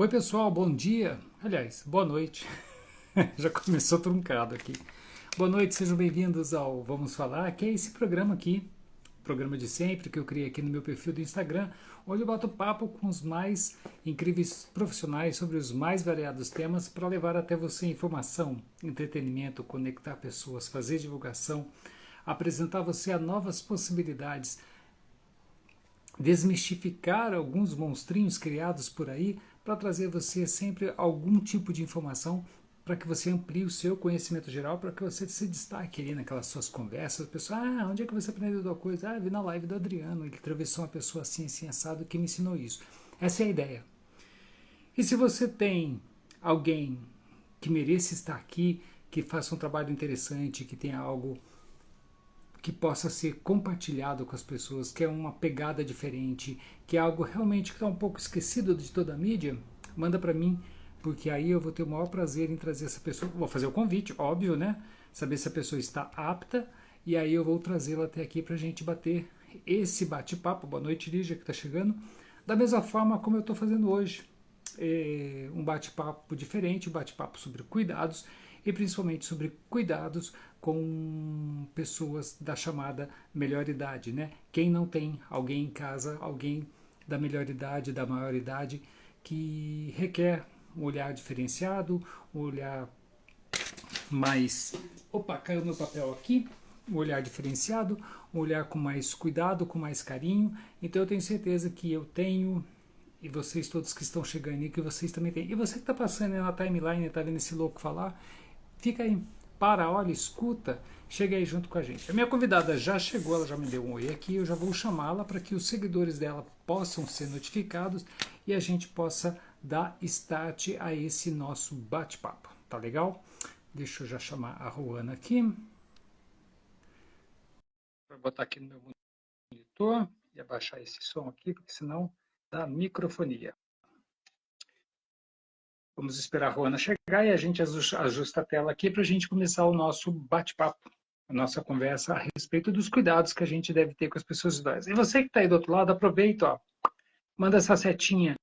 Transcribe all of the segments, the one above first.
Oi, pessoal, bom dia. Aliás, boa noite. Já começou truncado aqui. Boa noite, sejam bem-vindos ao Vamos Falar, que é esse programa aqui, programa de sempre que eu criei aqui no meu perfil do Instagram, onde eu bato papo com os mais incríveis profissionais sobre os mais variados temas para levar até você informação, entretenimento, conectar pessoas, fazer divulgação, apresentar você a novas possibilidades, desmistificar alguns monstrinhos criados por aí para trazer a você sempre algum tipo de informação para que você amplie o seu conhecimento geral, para que você se destaque ali naquelas suas conversas. A pessoa, onde é que você aprendeu tal coisa? Vi na live do Adriano, ele atravessou uma pessoa assim, assim, assado, que me ensinou isso. Essa é a ideia. E se você tem alguém que mereça estar aqui, que faça um trabalho interessante, que tenha algo que possa ser compartilhado com as pessoas, que é uma pegada diferente, que é algo realmente que está um pouco esquecido de toda a mídia, manda para mim, porque aí eu vou ter o maior prazer em trazer essa pessoa. Vou fazer o convite, óbvio, né? Saber se a pessoa está apta, e aí eu vou trazê-la até aqui para a gente bater esse bate-papo. Boa noite, Lígia, que está chegando. Da mesma forma como eu estou fazendo hoje. Um bate-papo diferente, um bate-papo sobre cuidados, e principalmente sobre cuidados com pessoas da chamada melhor idade, né? Quem não tem alguém em casa, alguém da melhor idade, da maior idade, que requer um olhar diferenciado, um olhar mais... Opa, caiu meu papel aqui. Um olhar diferenciado, um olhar com mais cuidado, com mais carinho. Então eu tenho certeza que eu tenho, e vocês todos que estão chegando aí, que vocês também têm. E você que está passando aí na timeline, está vendo esse louco falar, fica aí, para, olha, escuta, chega aí junto com a gente. A minha convidada já chegou, ela já me deu um oi aqui, eu já vou chamá-la para que os seguidores dela possam ser notificados e a gente possa dar start a esse nosso bate-papo, tá legal? Deixa eu já chamar a Ruana aqui. Vou botar aqui no meu monitor e abaixar esse som aqui, porque senão dá microfonia. Vamos esperar a Ruana chegar e a gente ajusta a tela aqui para a gente começar o nosso bate-papo, a nossa conversa a respeito dos cuidados que a gente deve ter com as pessoas idosas. E você que está aí do outro lado, aproveita, ó, manda essa setinha,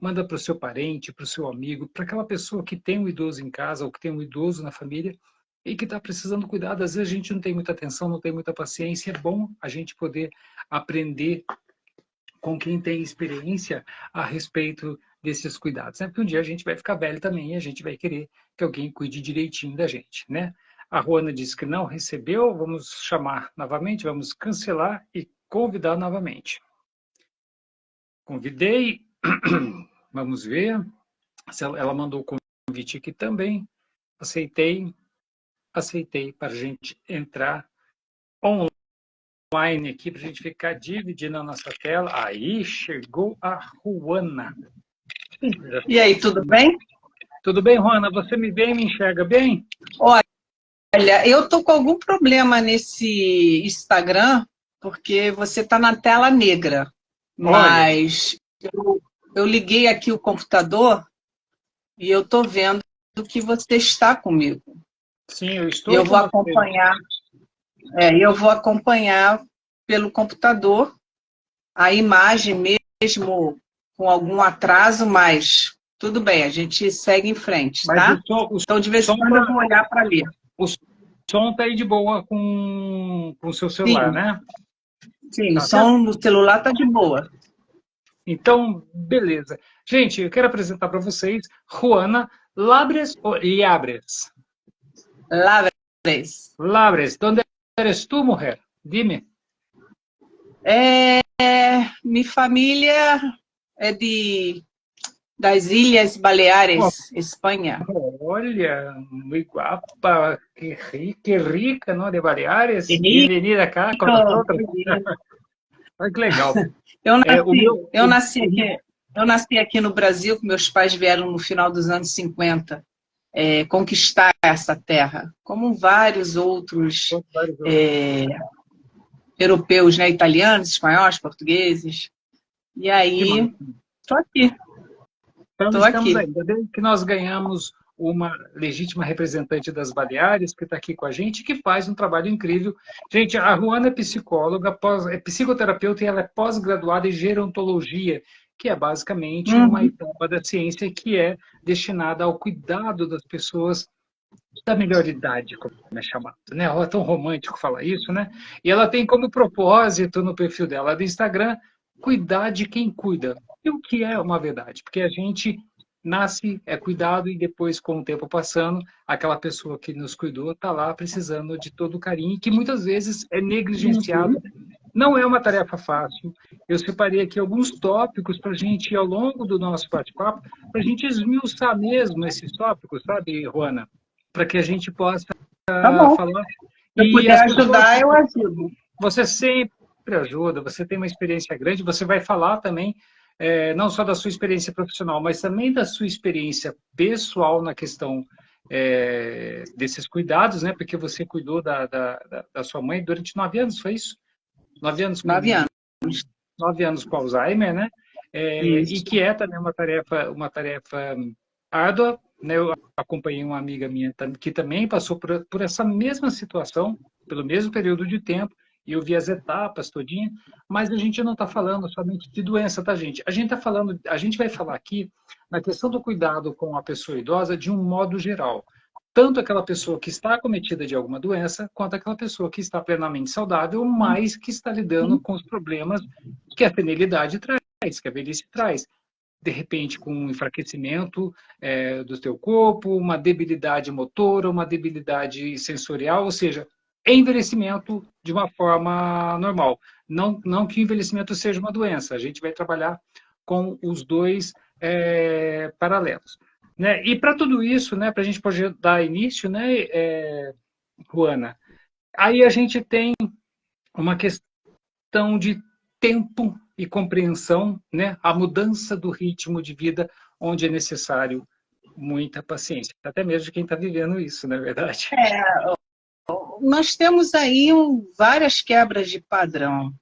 manda para o seu parente, para o seu amigo, para aquela pessoa que tem um idoso em casa ou que tem um idoso na família e que está precisando cuidar. Às vezes a gente não tem muita atenção, não tem muita paciência. É bom a gente poder aprender com quem tem experiência a respeito desses cuidados, né? Porque um dia a gente vai ficar velho também e a gente vai querer que alguém cuide direitinho da gente, né? A Ruana disse que não recebeu, vamos chamar novamente, vamos cancelar e convidar novamente. Convidei, vamos ver, ela mandou o convite aqui também, aceitei para a gente entrar online aqui, para a gente ficar dividindo a nossa tela. Aí chegou a Ruana. E aí, tudo bem? Tudo bem, Ruana? Você me vê e me enxerga bem? Olha, eu tô com algum problema nesse Instagram, porque você está na tela negra, mas eu liguei aqui o computador e eu tô vendo que você está comigo. Sim, eu estou. E eu vou acompanhar, eu vou acompanhar pelo computador a imagem mesmo com algum atraso, mas tudo bem, a gente segue em frente, tá? Então, de vez em quando eu vou olhar para ali. O som está aí de boa com o seu celular, Sim. né? Sim, o som no celular está de boa. Então, beleza. Gente, eu quero apresentar para vocês Ruana Labres ou Liabres? Labres. Labres. ¿Dónde eres tú, mujer? Dime. Minha família é das Ilhas Baleares, Espanha. Olha, muito guapa, que rica, não? De Baleares. Bem-vinda cá com nós. Olha que legal. Eu nasci aqui no Brasil, que meus pais vieram no final dos anos 50 conquistar essa terra, como vários outros europeus, né? Italianos, espanhóis, portugueses. E aí, estou aqui. Então, estamos aí. Ainda bem que nós ganhamos uma legítima representante das Baleares, que está aqui com a gente, que faz um trabalho incrível. Gente, a Ruana é psicóloga, é psicoterapeuta e ela é pós-graduada em gerontologia. que é basicamente uma etapa da ciência que é destinada ao cuidado das pessoas da melhor idade, como é chamado, né? É tão romântico falar isso, né? E ela tem como propósito no perfil dela do Instagram cuidar de quem cuida. E o que é uma verdade? Porque a gente nasce, é cuidado e depois, com o tempo passando, aquela pessoa que nos cuidou está lá precisando de todo o carinho, que muitas vezes é negligenciado. Não é uma tarefa fácil. Eu separei aqui alguns tópicos para a gente, ao longo do nosso bate-papo, para a gente esmiuçar mesmo esses tópicos, sabe, Juana? Para que a gente possa Tá bom. falar. Se eu E puder as pessoas, ajudar, eu ajudo. você sempre ajuda, você tem uma experiência grande, você vai falar também, não só da sua experiência profissional, mas também da sua experiência pessoal na questão desses cuidados, né? Porque você cuidou da sua mãe durante 9 anos, foi isso? 9 anos com 9 anos. 9 anos com Alzheimer, né? E que é também uma tarefa árdua, né? Eu acompanhei uma amiga minha que também passou por essa mesma situação, pelo mesmo período de tempo, e eu vi as etapas todinha, mas a gente não está falando somente de doença, tá, gente? A gente vai falar aqui na questão do cuidado com a pessoa idosa de um modo geral. Tanto aquela pessoa que está acometida de alguma doença, quanto aquela pessoa que está plenamente saudável, mas que está lidando com os problemas que a senilidade traz, que a velhice traz. De repente, com um enfraquecimento do teu corpo, uma debilidade motora, uma debilidade sensorial, ou seja, envelhecimento de uma forma normal. Não que o envelhecimento seja uma doença, a gente vai trabalhar com os dois paralelos. Né? E para tudo isso, né, para a gente poder dar início, né, Juana, aí a gente tem uma questão de tempo e compreensão, né, a mudança do ritmo de vida, onde é necessário muita paciência, até mesmo de quem está vivendo isso, não é verdade? Nós temos aí várias quebras de padrão,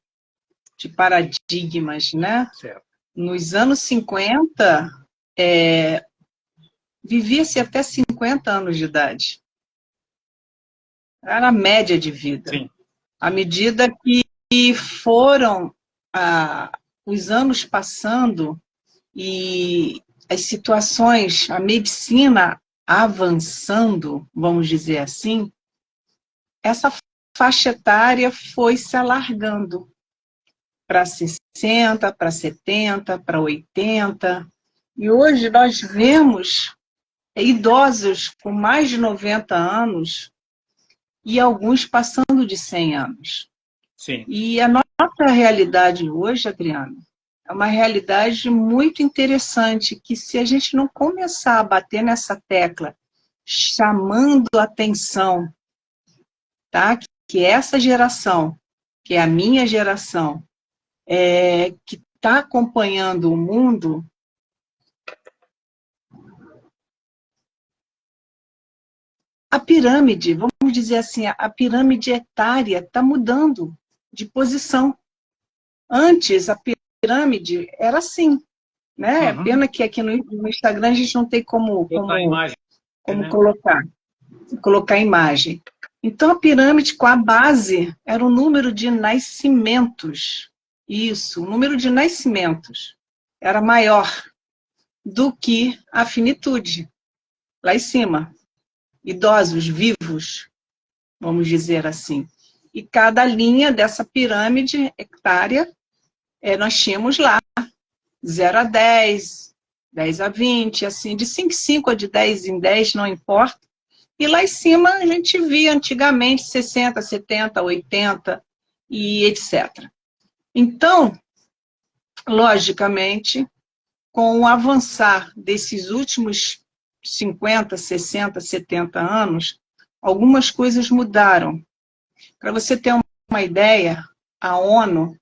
de paradigmas, né? Certo. Nos anos 50, vivia-se até 50 anos de idade. Era a média de vida. Sim. À medida que foram os anos passando e as situações, a medicina avançando, vamos dizer assim, essa faixa etária foi se alargando para 60, para 70, para 80. E hoje nós vemos idosos com mais de 90 anos e alguns passando de 100 anos. Sim. E a nossa realidade hoje, Adriana, é uma realidade muito interessante, que se a gente não começar a bater nessa tecla, chamando a atenção, tá? Que essa geração, que é a minha geração, que está acompanhando o mundo, a pirâmide, vamos dizer assim, a pirâmide etária está mudando de posição. Antes, a pirâmide era assim, né? É pena que aqui no Instagram a gente não tem como imagem, né? colocar imagem. Então, a pirâmide com a base era o número de nascimentos. Isso, o número de nascimentos era maior do que a finitude, lá em cima. Idosos vivos, vamos dizer assim. E cada linha dessa pirâmide hectárea, nós tínhamos lá 0 a 10, 10 a 20, assim, de 5 em 5 ou de 10 em 10, não importa. E lá em cima a gente via antigamente 60, 70, 80 e etc. Então, logicamente, com o avançar desses últimos 50, 60, 70 anos, algumas coisas mudaram. Para você ter uma ideia, a ONU,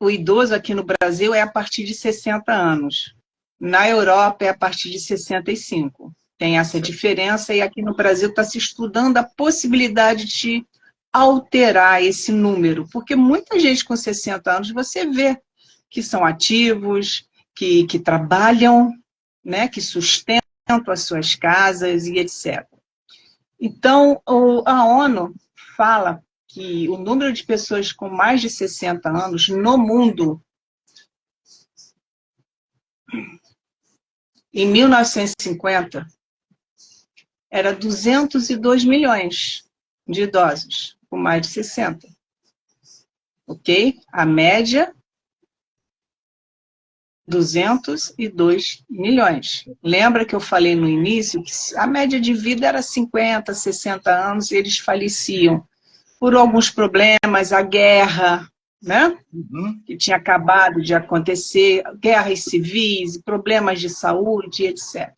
o idoso aqui no Brasil é a partir de 60 anos. Na Europa é a partir de 65. Tem essa diferença, e aqui no Brasil está se estudando a possibilidade de alterar esse número, porque muita gente com 60 anos você vê que são ativos, que trabalham, né, que sustentam as suas casas e etc. Então, a ONU fala que o número de pessoas com mais de 60 anos no mundo Em 1950, era 202 milhões de idosos com mais de 60. Ok? A média, 202 milhões. Lembra que eu falei no início que a média de vida era 50, 60 anos e eles faleciam por alguns problemas, a guerra, né? Que tinha acabado de acontecer, guerras civis, problemas de saúde, etc.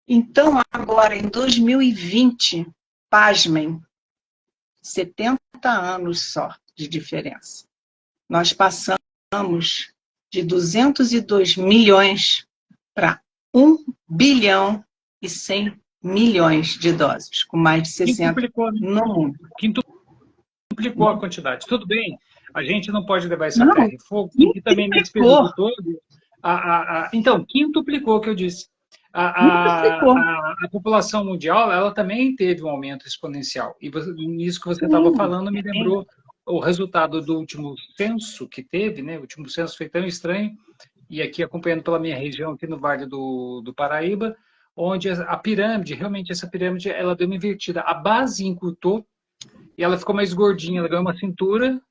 Então, agora, em 2020, pasmem, 70 anos só de diferença. Nós passamos de 202 milhões para 1 bilhão e 100 milhões de idosos, com mais de 60 no mundo. Quintuplicou a quantidade. Tudo bem, a gente não pode levar isso a ferro e fogo, porque também nesse período todo... Então, quintuplicou o que eu disse. A população mundial, ela também teve um aumento exponencial. E nisso que você estava falando me lembrou o resultado do último censo que teve, né? O último censo foi tão estranho, e aqui acompanhando pela minha região, aqui no Vale do Paraíba, onde a pirâmide, realmente essa pirâmide, ela deu uma invertida. A base encurtou e ela ficou mais gordinha, ela ganhou uma cintura,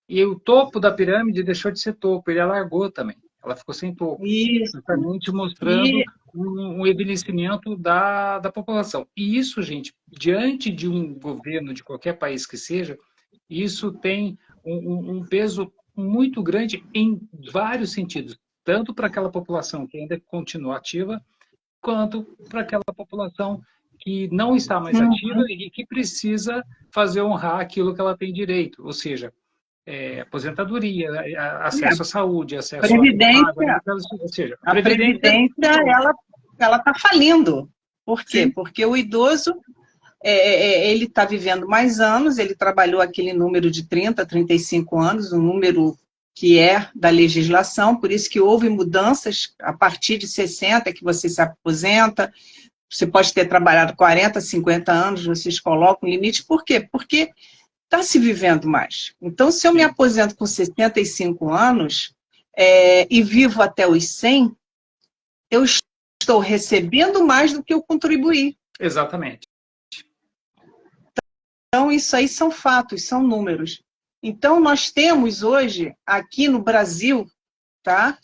e o topo da pirâmide deixou de ser topo, ele alargou também. Ela ficou sem topo. Isso. Justamente mostrando um envelhecimento da população. E isso, gente, diante de um governo de qualquer país que seja, isso tem um peso muito grande em vários sentidos. Tanto para aquela população que ainda continua ativa, quanto para aquela população que não está mais ativa e que precisa fazer honrar aquilo que ela tem direito. Ou seja, aposentadoria, acesso à saúde, acesso Previdência, ou seja, a Previdência ela está falindo. Por quê? Sim. Porque o idoso ele está vivendo mais anos, ele trabalhou aquele número de 30, 35 anos, um número que é da legislação, por isso que houve mudanças a partir de 60, que você se aposenta, você pode ter trabalhado 40, 50 anos, vocês colocam um limite. Por quê? Porque está se vivendo mais. Então, se eu me aposento com 65 anos e vivo até os 100, eu estou recebendo mais do que eu contribuí. Exatamente. Então, isso aí são fatos, são números. Então, nós temos hoje, aqui no Brasil, tá?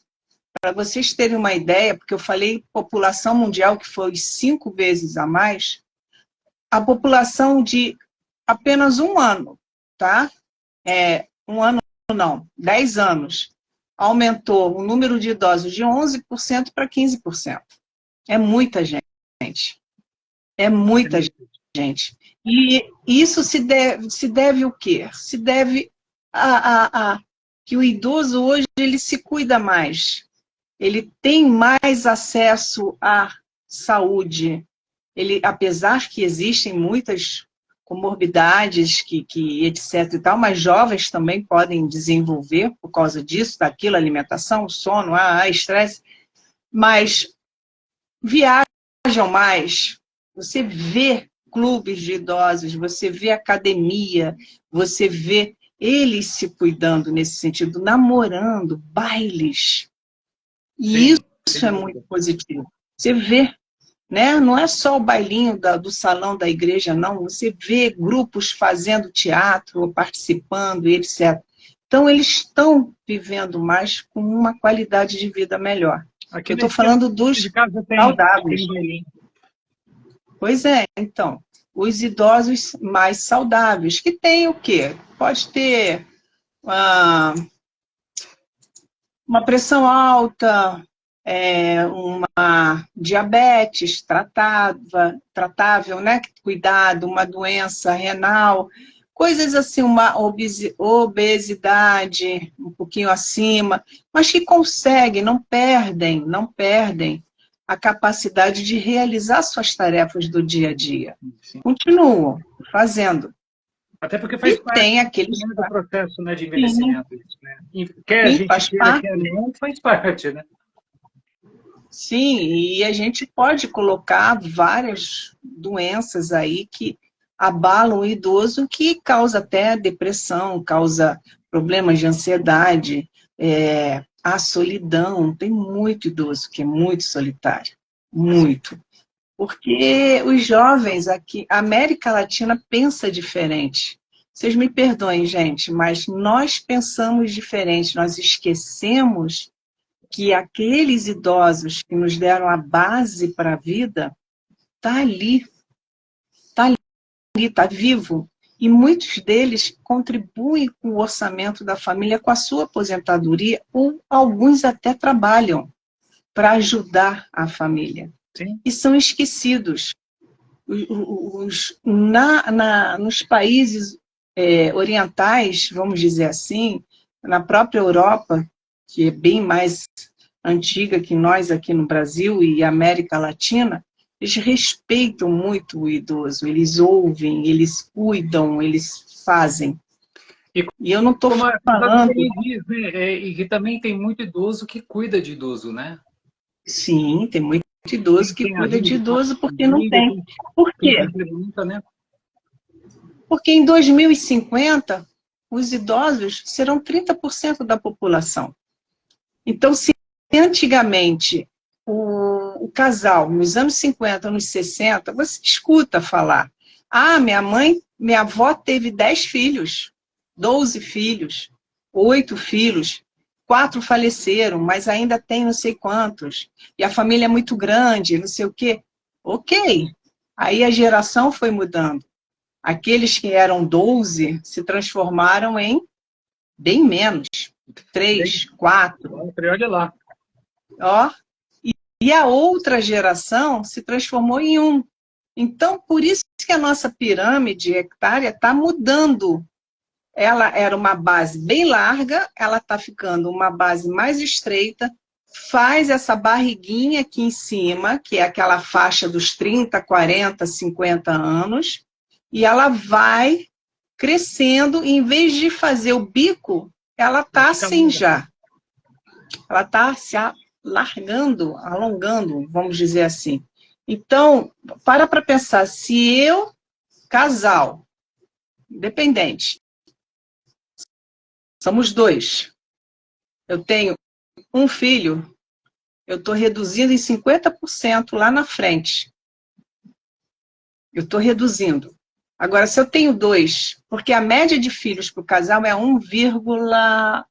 Para vocês terem uma ideia, porque eu falei população mundial, que foi 5 vezes a mais, a população de apenas um ano, tá? 10 anos, aumentou o número de idosos de 11% para 15%. É muita gente. É muita gente. E isso se deve o quê? Se deve a que o idoso hoje ele se cuida mais. Ele tem mais acesso à saúde. Ele, apesar que existem muitas comorbidades, etc. e tal, mas jovens também podem desenvolver por causa disso, daquilo, alimentação, sono, estresse, mas viajam mais. Você vê clubes de idosos, você vê academia, você vê eles se cuidando nesse sentido, namorando, bailes. E isso é muito positivo. Você vê, né? Não é só o bailinho do salão da igreja, não. Você vê grupos fazendo teatro, ou participando, etc. Então, eles estão vivendo mais com uma qualidade de vida melhor. Aqui eu estou falando dos saudáveis. Pois é, então. Os idosos mais saudáveis, que tem o quê? Pode ter uma pressão alta, uma diabetes tratável, né? Cuidado, uma doença renal, coisas assim, uma obesidade um pouquinho acima, mas que conseguem, não perdem a capacidade de realizar suas tarefas do dia a dia. Sim. Continuam fazendo. Até porque faz parte tem aqueles... do processo, né, de envelhecimento. Isso, né? Quer a gente queira, quer não, faz parte, né? Sim, e a gente pode colocar várias doenças aí que abalam o idoso, que causa até depressão, causa problemas de ansiedade, a solidão. Tem muito idoso que é muito solitário. muito. Porque os jovens aqui, a América Latina pensa diferente. Vocês me perdoem, gente, mas nós pensamos diferente. Nós esquecemos que aqueles idosos que nos deram a base para a vida está ali, está vivo. E muitos deles contribuem com o orçamento da família, com a sua aposentadoria, ou alguns até trabalham para ajudar a família. Sim. E são esquecidos. Nos países orientais, vamos dizer assim, na própria Europa, que é bem mais antiga que nós aqui no Brasil e América Latina, eles respeitam muito o idoso, eles ouvem, eles cuidam, eles fazem. E eu não estou falando... Diz, né? E que também tem muito idoso que cuida de idoso, né? Sim, tem muito idoso que cuida de idoso porque não tem. Por quê? Porque em 2050, os idosos serão 30% da população. Então, se antigamente o casal, nos anos 50, anos 60, você escuta falar: ah, minha avó teve 10 filhos, 12 filhos, 8 filhos, 4 faleceram, mas ainda tem não sei quantos, e a família é muito grande, não sei o quê. Ok, aí a geração foi mudando. Aqueles que eram 12 se transformaram em bem menos, 3, 4. Olha lá. Ó, e a outra geração se transformou em 1. Então, por isso que a nossa pirâmide hectárea está mudando. Ela era uma base bem larga, ela está ficando uma base mais estreita, faz essa barriguinha aqui em cima, que é aquela faixa dos 30, 40, 50 anos, e ela vai crescendo, e em vez de fazer o bico, ela está assim já. Ela está se largando, alongando, vamos dizer assim. Então, para pensar, se eu, casal, independente, somos 2, eu tenho um filho, eu estou reduzindo em 50% lá na frente. Eu estou reduzindo. Agora, se eu tenho 2, porque a média de filhos para o casal é 1,8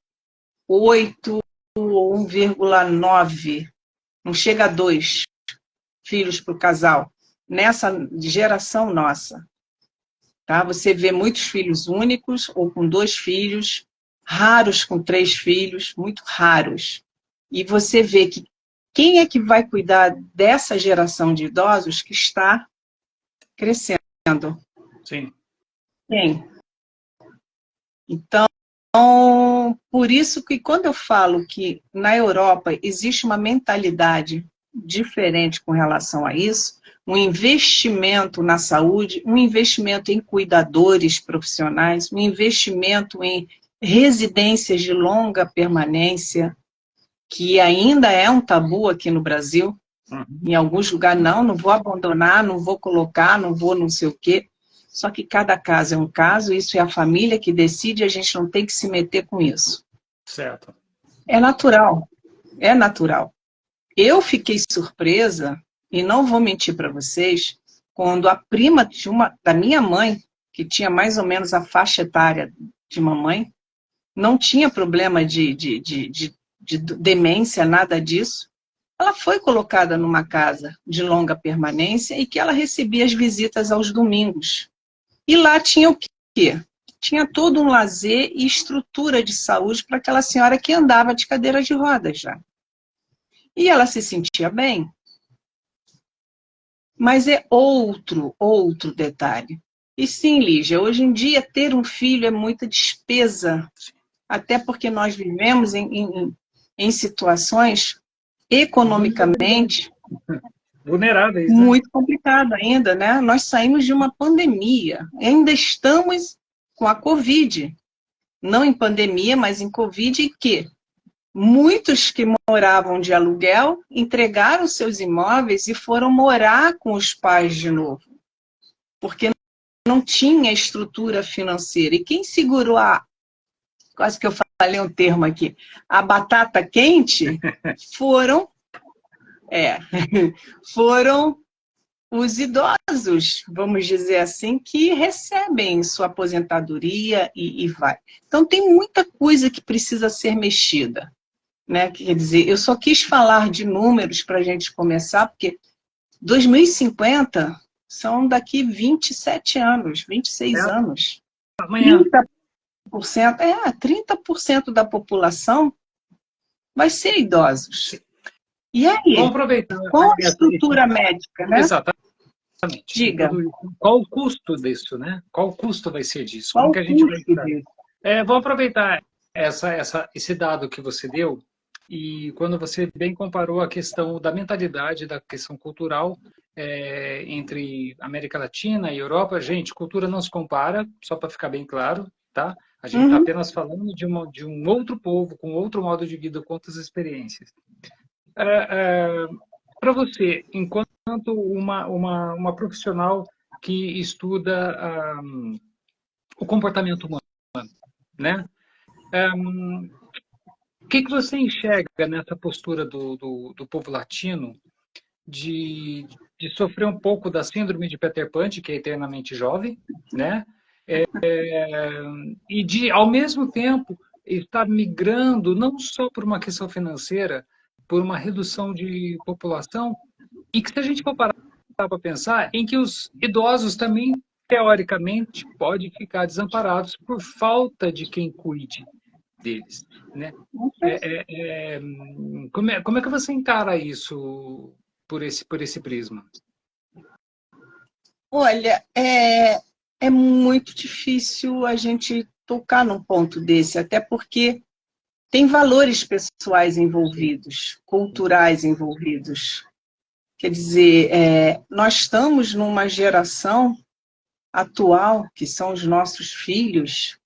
ou 1,9, não chega a 2 filhos para o casal, nessa geração nossa. Tá? Você vê muitos filhos únicos ou com 2 filhos, raros com 3 filhos, muito raros. E você vê que quem é que vai cuidar dessa geração de idosos que está crescendo? Sim. Quem? Então, por isso que quando eu falo que na Europa existe uma mentalidade diferente com relação a isso, um investimento na saúde, um investimento em cuidadores profissionais, um investimento em residências de longa permanência, que ainda é um tabu aqui no Brasil. Em alguns lugares, não vou abandonar, não vou colocar, não vou não sei o quê. Só que cada caso é um caso, isso é a família que decide, a gente não tem que se meter com isso. Certo. É natural, é natural. Eu fiquei surpresa, e não vou mentir para vocês, quando a prima da minha mãe, que tinha mais ou menos a faixa etária de mamãe, não tinha problema de demência, nada disso. Ela foi colocada numa casa de longa permanência e que ela recebia as visitas aos domingos. E lá tinha o quê? Tinha todo um lazer e estrutura de saúde para aquela senhora que andava de cadeira de rodas já. E ela se sentia bem. Mas é outro detalhe. E sim, Lígia, hoje em dia ter um filho é muita despesa, até porque nós vivemos em situações economicamente vulneráveis, muito complicadas ainda, né? Nós saímos de uma pandemia, ainda estamos com a Covid, não em pandemia, mas em Covid, e que muitos que moravam de aluguel entregaram seus imóveis e foram morar com os pais de novo, porque não tinha estrutura financeira. E quem segurou quase que eu falei um termo aqui, a batata quente, foram É, foram os idosos, vamos dizer assim, que recebem sua aposentadoria e vai. Então, tem muita coisa que precisa ser mexida, né? Quer dizer, eu só quis falar de números para a gente começar, porque 2050 são daqui 27 anos, 26 É, anos. amanhã. 30% da população vai ser idosos. E aí, Vamos aproveitar qual a estrutura médica, né? exatamente. Com Diga, tudo isso. Qual o custo disso, né? Qual o custo vai ser disso? Como qual que o a gente vai custo estar? disso? Vamos aproveitar esse dado que você deu e quando você bem comparou a questão da mentalidade, da questão cultural entre América Latina e Europa, gente, cultura não se compara, só para ficar bem claro, tá? A gente está Uhum. apenas falando de um outro povo, com outro modo de vida, com outras experiências. Para você, enquanto uma profissional que estuda o comportamento humano, né? O que você enxerga nessa postura do povo latino de sofrer um pouco da síndrome de Peter Pan, que é eternamente jovem, né? E de, ao mesmo tempo, estar migrando não só por uma questão financeira, por uma redução de população, e que se a gente for parar para pensar, em que os idosos também, teoricamente, podem ficar desamparados por falta de quem cuide deles, né? Como é que você encara isso por esse prisma? Olha, é muito difícil a gente tocar num ponto desse, até porque tem valores pessoais envolvidos, culturais envolvidos. Quer dizer, nós estamos numa geração atual, que são os nossos filhos,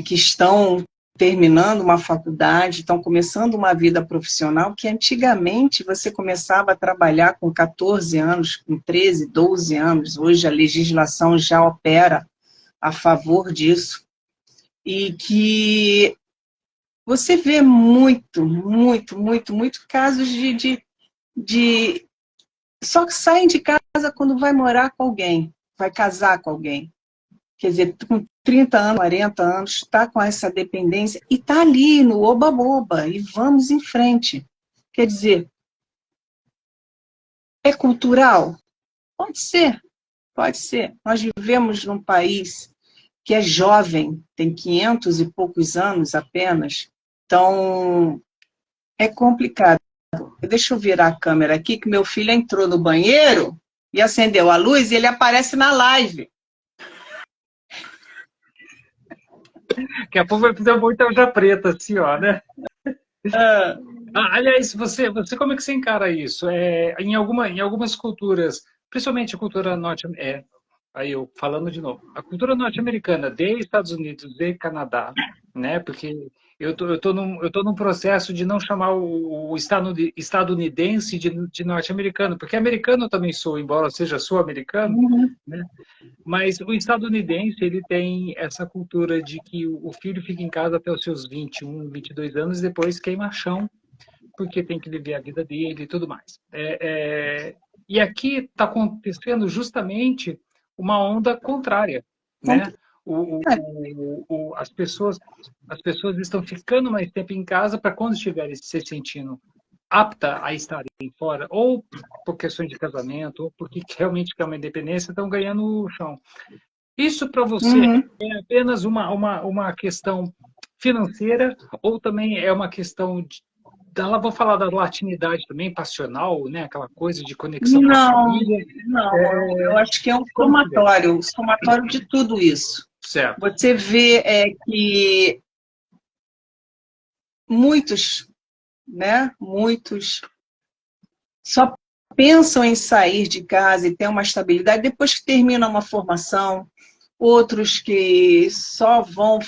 que estão terminando uma faculdade, estão começando uma vida profissional, que antigamente você começava a trabalhar com 14 anos, com 13, 12 anos. Hoje a legislação já opera a favor disso. E que você vê muito casos de só que saem de casa quando vai morar com alguém, vai casar com alguém. Quer dizer, com 30 anos, 40 anos, está com essa dependência e está ali no oba-oba e vamos em frente. Quer dizer, é cultural? Pode ser, pode ser. Nós vivemos num país que é jovem, tem 500 e poucos anos apenas, então é complicado. Deixa eu virar a câmera aqui, que meu filho entrou no banheiro e acendeu a luz e ele aparece na live. Daqui a pouco vai fazer uma tarja preta, assim, ó, né? Ah, Aliás, você como é que você encara isso? Em algumas culturas, principalmente a cultura aí eu falando de novo, a cultura norte-americana, de Estados Unidos e Canadá, né? Porque eu tô num processo de não chamar o estadunidense de norte-americano, porque americano eu também sou, embora eu seja sul-americano, uhum. né? Mas o estadunidense, ele tem essa cultura de que o filho fica em casa até os seus 21, 22 anos e depois queima chão porque tem que viver a vida dele e tudo mais. E aqui está acontecendo justamente uma onda contrária, né? As pessoas estão ficando mais tempo em casa para quando estiverem se sentindo apta a estarem fora, ou por questões de casamento, ou porque realmente quer uma independência, estão ganhando o chão. Isso para você Uhum. é apenas uma questão financeira ou também é uma questão ela vou falar da latinidade também, passional, né? Aquela coisa de conexão com a Não, família. não, eu acho que é Como que é? um somatório de tudo isso. Certo. Você vê que muitos, né, muitos só pensam em sair de casa e ter uma estabilidade depois que terminam uma formação, outros que só vão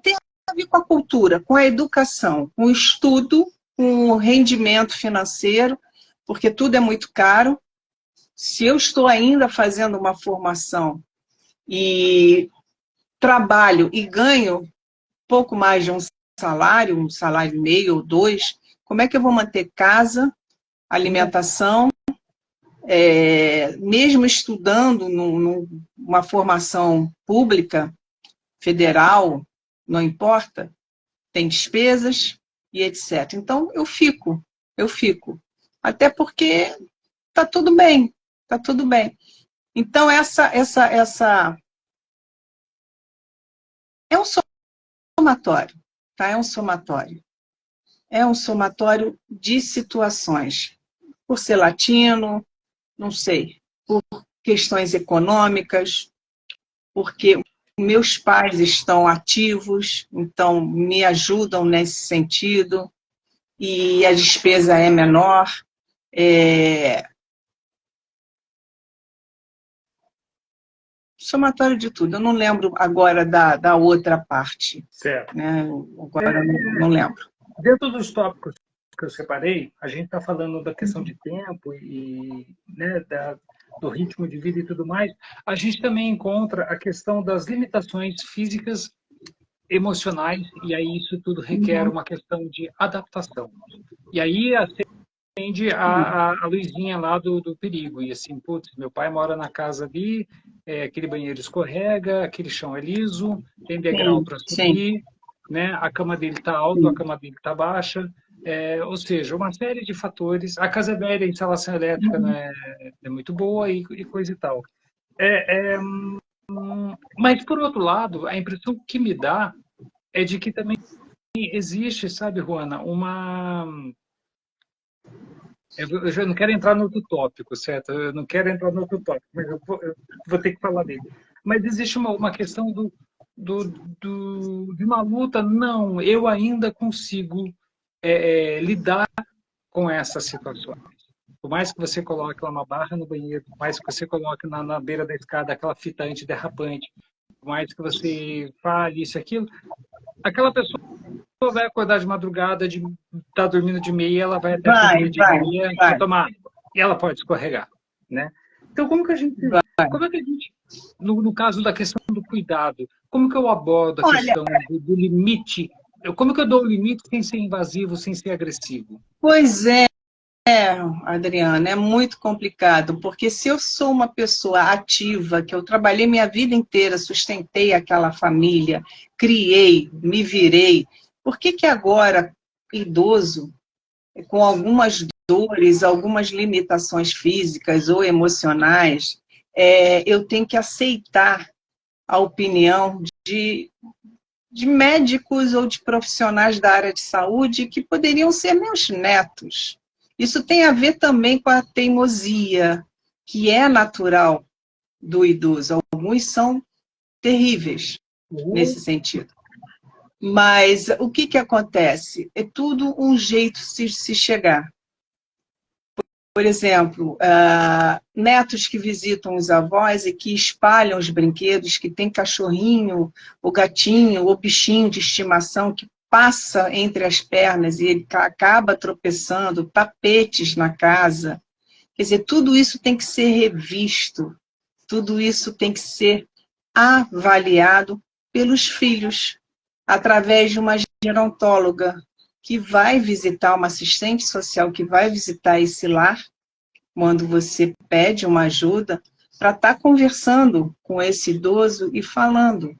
tem a ver com a cultura, com a educação, com o estudo, com o rendimento financeiro, porque tudo é muito caro. Se eu estou ainda fazendo uma formação e trabalho e ganho pouco mais de um salário e meio ou dois, como é que eu vou manter casa, alimentação, mesmo estudando numa formação pública, federal, não importa, tem despesas e etc. Então, eu fico. Até porque tá tudo bem, tá tudo bem. Então, essa é um somatório, tá? É um somatório. É um somatório de situações. Por ser latino, não sei, por questões econômicas, porque meus pais estão ativos, então me ajudam nesse sentido, e a despesa é menor. Somatório de tudo. Eu não lembro agora da outra parte. Certo. Né? Agora não lembro. Dentro dos tópicos que eu separei, a gente está falando da questão de tempo e né, do ritmo de vida e tudo mais. A gente também encontra a questão das limitações físicas, emocionais, e aí isso tudo requer uma questão de adaptação. E aí acende a luzinha lá do perigo. E assim, putz, meu pai mora na casa ali, aquele banheiro escorrega, aquele chão é liso, tem degrau para subir, né? A cama dele está alta, a cama dele está baixa. Ou seja, uma série de fatores. A casa é velha, a instalação elétrica não é muito boa e coisa e tal. Mas, por outro lado, a impressão que me dá é de que também existe, sabe, Juana, eu já não quero entrar no outro tópico, certo? Eu não quero entrar no outro tópico, mas eu vou ter que falar dele. Mas existe uma questão de uma luta. Não, eu ainda consigo lidar com essas situações. Por mais que você coloque lá uma barra no banheiro, por mais que você coloque na beira da escada aquela fita antiderrapante, por mais que você fale isso e aquilo, aquela pessoa vai acordar de madrugada, tá dormindo de meia, ela vai até a cozinha de meia para tomar água. E ela pode escorregar, né? Então, como é que a gente, no caso da questão do cuidado, como que eu abordo a questão do limite? Como que eu dou o limite sem ser invasivo, sem ser agressivo? Pois Adriana, é muito complicado, porque se eu sou uma pessoa ativa, que eu trabalhei minha vida inteira, sustentei aquela família, criei, me virei, por que agora, idoso, com algumas dores, algumas limitações físicas ou emocionais, eu tenho que aceitar a opinião de médicos ou de profissionais da área de saúde que poderiam ser meus netos? Isso tem a ver também com a teimosia, que é natural do idoso. Alguns são terríveis nesse sentido. Mas o que acontece? É tudo um jeito de se chegar. Por exemplo, netos que visitam os avós e que espalham os brinquedos, que tem cachorrinho, ou gatinho, ou bichinho de estimação que passa entre as pernas e ele acaba tropeçando, tapetes na casa. Quer dizer, tudo isso tem que ser revisto, tudo isso tem que ser avaliado pelos filhos, através de uma gerontóloga que vai visitar, uma assistente social que vai visitar esse lar, quando você pede uma ajuda, para estar conversando com esse idoso e falando.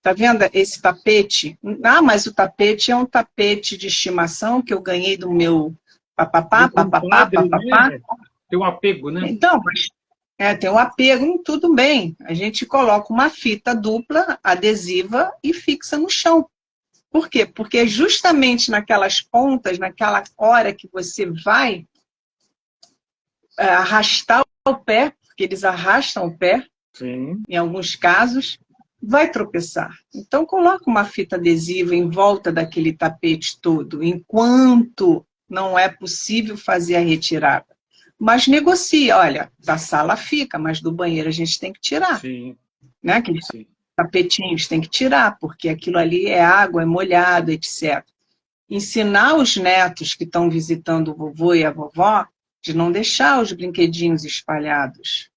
Tá vendo esse tapete? Ah, mas o tapete é um tapete de estimação que eu ganhei do meu papapá. Né? Tem um apego, né? Então, tem um apego, tudo bem. A gente coloca uma fita dupla, adesiva e fixa no chão. Por quê? Porque justamente naquelas pontas, naquela hora que você vai arrastar o pé, porque eles arrastam o pé, sim, em alguns casos, vai tropeçar. Então, coloca uma fita adesiva em volta daquele tapete todo, enquanto não é possível fazer a retirada. Mas negocia, olha, da sala fica, mas do banheiro a gente tem que tirar. Sim. Né? Aqueles tapetinhos tem que tirar, porque aquilo ali é água, é molhado, etc. Ensinar os netos que estão visitando o vovô e a vovó de não deixar os brinquedinhos espalhados.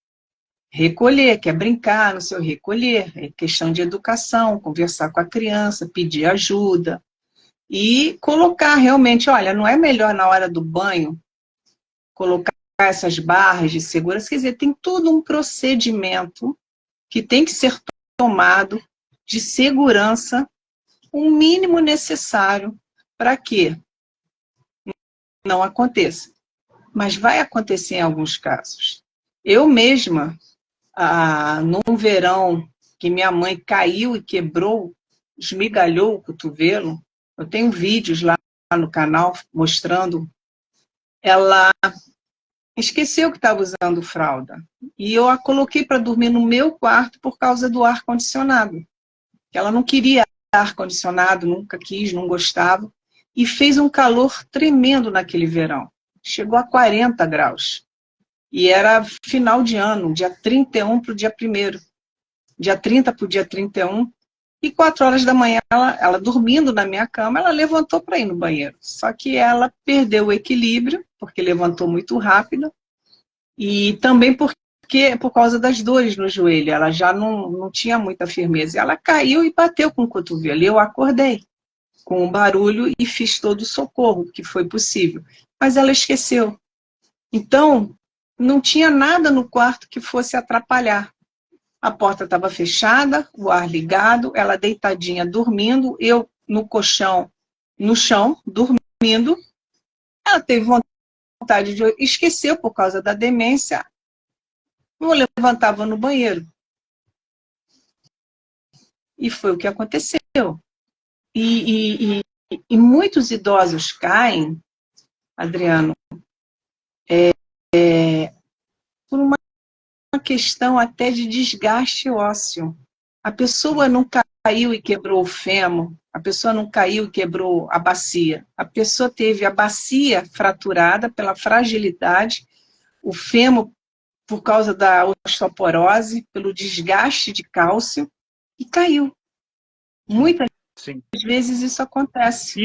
Recolher, quer brincar no seu recolher, é questão de educação, conversar com a criança, pedir ajuda. E colocar realmente, olha, não é melhor na hora do banho colocar essas barras de segurança, quer dizer, tem todo um procedimento que tem que ser tomado de segurança, o mínimo necessário para que não aconteça. Mas vai acontecer em alguns casos. Eu mesma, num verão que minha mãe caiu e quebrou, esmigalhou o cotovelo, eu tenho vídeos lá no canal mostrando, ela esqueceu que estava usando fralda. E eu a coloquei para dormir no meu quarto por causa do ar-condicionado. Ela não queria ar-condicionado, nunca quis, não gostava. E fez um calor tremendo naquele verão. Chegou a 40 graus. E era final de ano, dia 31 para o dia 1º. Dia 30 para o dia 31. E 4 horas da manhã, ela dormindo na minha cama, ela levantou para ir no banheiro. Só que ela perdeu o equilíbrio, porque levantou muito rápido. E também por causa das dores no joelho. Ela já não tinha muita firmeza. Ela caiu e bateu com o cotovelo. Eu acordei com o barulho e fiz todo o socorro que foi possível. Mas ela esqueceu. Então, não tinha nada no quarto que fosse atrapalhar. A porta estava fechada, o ar ligado, ela deitadinha dormindo, eu no colchão, no chão, dormindo. Ela teve vontade de esquecer por causa da demência. Eu levantava no banheiro. E foi o que aconteceu. E muitos idosos caem, Adriano, por uma questão até de desgaste ósseo. A pessoa não caiu e quebrou o fêmur, a pessoa não caiu e quebrou a bacia. A pessoa teve a bacia fraturada pela fragilidade, o fêmur por causa da osteoporose, pelo desgaste de cálcio, e caiu. Muitas vezes isso acontece.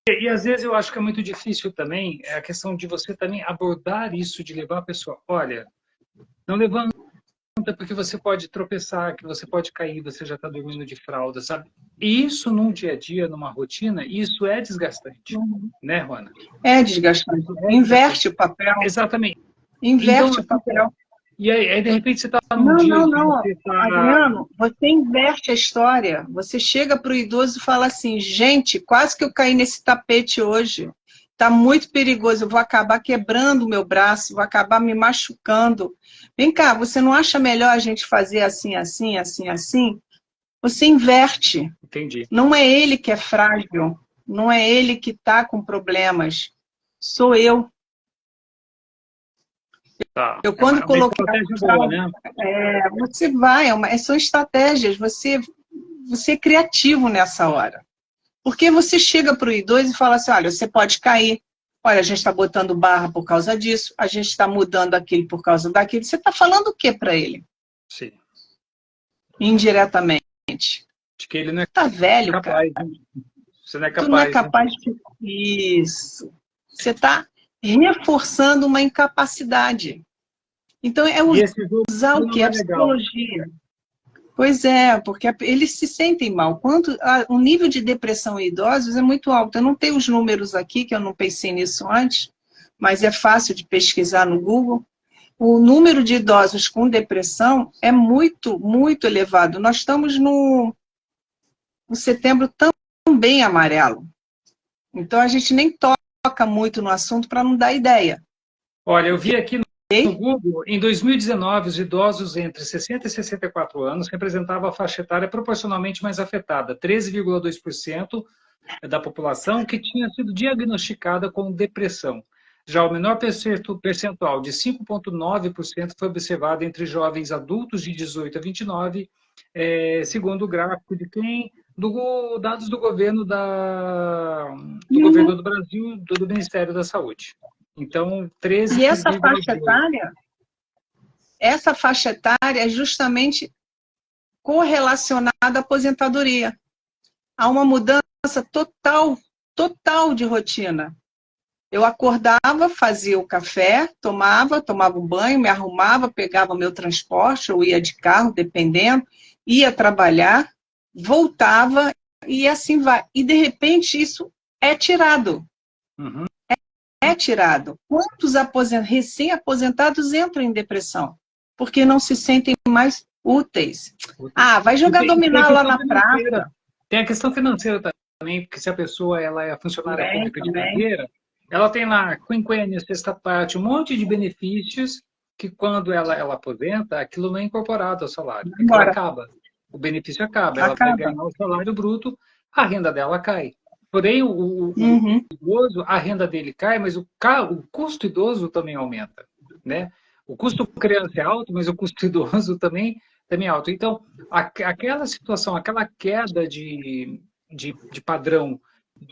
E às vezes eu acho que é muito difícil também, a questão de você também abordar isso, de levar a pessoa, olha, não levanta porque você pode tropeçar, que você pode cair, você já está dormindo de fralda, sabe? Isso num dia a dia, numa rotina, isso é desgastante, né, Juana? É desgastante. Inverte o papel. Exatamente. Inverte então, o papel. E aí, de repente, você está num dia... Não. Adriano, você inverte a história. Você chega para o idoso e fala assim, gente, quase que eu caí nesse tapete hoje. Está muito perigoso, eu vou acabar quebrando o meu braço, vou acabar me machucando. Vem cá, você não acha melhor a gente fazer assim, assim, assim, assim? Você inverte. Entendi. Não é ele que é frágil, não é ele que está com problemas. Sou eu. Tá. Eu quando coloquei boa, né? você vai, são estratégias, você é criativo nessa hora. Porque você chega para o idoso e fala assim, olha, você pode cair, olha, a gente está botando barra por causa disso, a gente está mudando aquilo por causa daquilo. Você está falando o que para ele? Sim. Indiretamente. De que ele não é velho, capaz, cara. Você não é capaz. Tu não é capaz de... Isso. Você está reforçando uma incapacidade. Então, é usar o que? A psicologia. Pois é, porque eles se sentem mal. O nível de depressão em idosos é muito alto. Eu não tenho os números aqui, que eu não pensei nisso antes, mas é fácil de pesquisar no Google. O número de idosos com depressão é muito, muito elevado. Nós estamos no setembro também amarelo. Então, a gente nem toca muito no assunto para não dar ideia. Olha, eu vi aqui no Google, em 2019, os idosos entre 60 e 64 anos representavam a faixa etária proporcionalmente mais afetada, 13,2% da população que tinha sido diagnosticada com depressão. Já o menor percentual, de 5,9%, foi observado entre jovens adultos de 18 a 29, segundo o gráfico de quem? Dados do governo governo do Brasil, do Ministério da Saúde. Então, 13. E essa faixa etária é justamente correlacionada à aposentadoria. Há uma mudança total de rotina. Eu acordava, fazia o café, tomava um banho, me arrumava, pegava meu transporte, ou ia de carro, dependendo, ia trabalhar, voltava e assim vai. E, de repente, isso é tirado. Uhum. é tirado. Quantos recém-aposentados entram em depressão? Porque não se sentem mais úteis. Ah, vai jogar dominó lá na praça. Tem a questão financeira também, porque se a pessoa ela é funcionária pública de Também. carreira, ela tem lá quinquênio, sexta parte, um monte de benefícios que quando ela aposenta, aquilo não é incorporado ao salário. Aquilo acaba. O benefício acaba. Ela vai ganhar o salário bruto, a renda dela cai. Porém, o idoso, a renda dele cai, mas o custo idoso também aumenta, né? O custo criança é alto, mas o custo idoso também é alto. Então, aquela situação, aquela queda de padrão,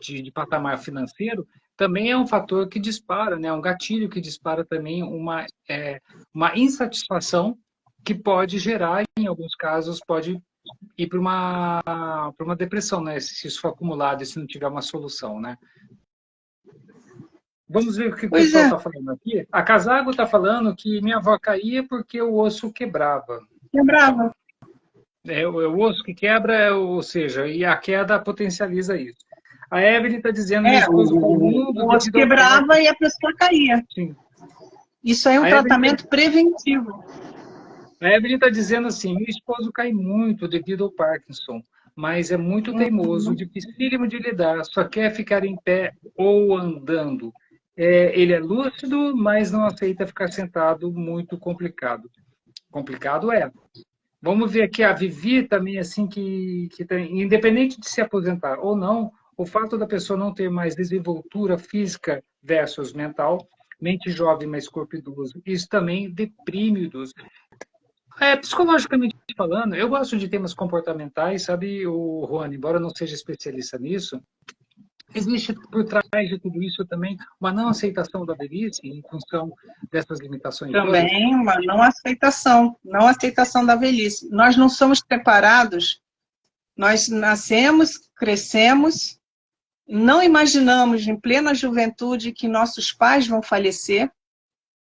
de patamar financeiro, também é um fator que dispara, né? Um gatilho que dispara também uma insatisfação que pode gerar, em alguns casos, pode ir para uma depressão, né? Se isso for acumulado e se não tiver uma solução, né? Vamos ver o que o pessoal está falando aqui. A Casago está falando que minha avó caía porque o osso quebrava. Quebrava. O osso que quebra, ou seja, e a queda potencializa isso. A Evelyn está dizendo que o osso quebrava e a pessoa caía. Sim. Isso é um tratamento preventivo. A Evelyn está dizendo assim, meu esposo cai muito devido ao Parkinson, mas é muito teimoso, dificílimo de lidar, só quer ficar em pé ou andando. Ele é lúcido, mas não aceita ficar sentado, muito complicado. Complicado é. Vamos ver aqui a Vivi também, assim, que tem, independente de se aposentar ou não, o fato da pessoa não ter mais desenvoltura física versus mental, mente jovem, mas corpo idoso, isso também deprime o idoso. Psicologicamente falando, eu gosto de temas comportamentais, sabe, o Juan, embora eu não seja especialista nisso, existe por trás de tudo isso também uma não aceitação da velhice em função dessas limitações. Também uma não aceitação da velhice. Nós não somos preparados, nós nascemos, crescemos, não imaginamos em plena juventude que nossos pais vão falecer,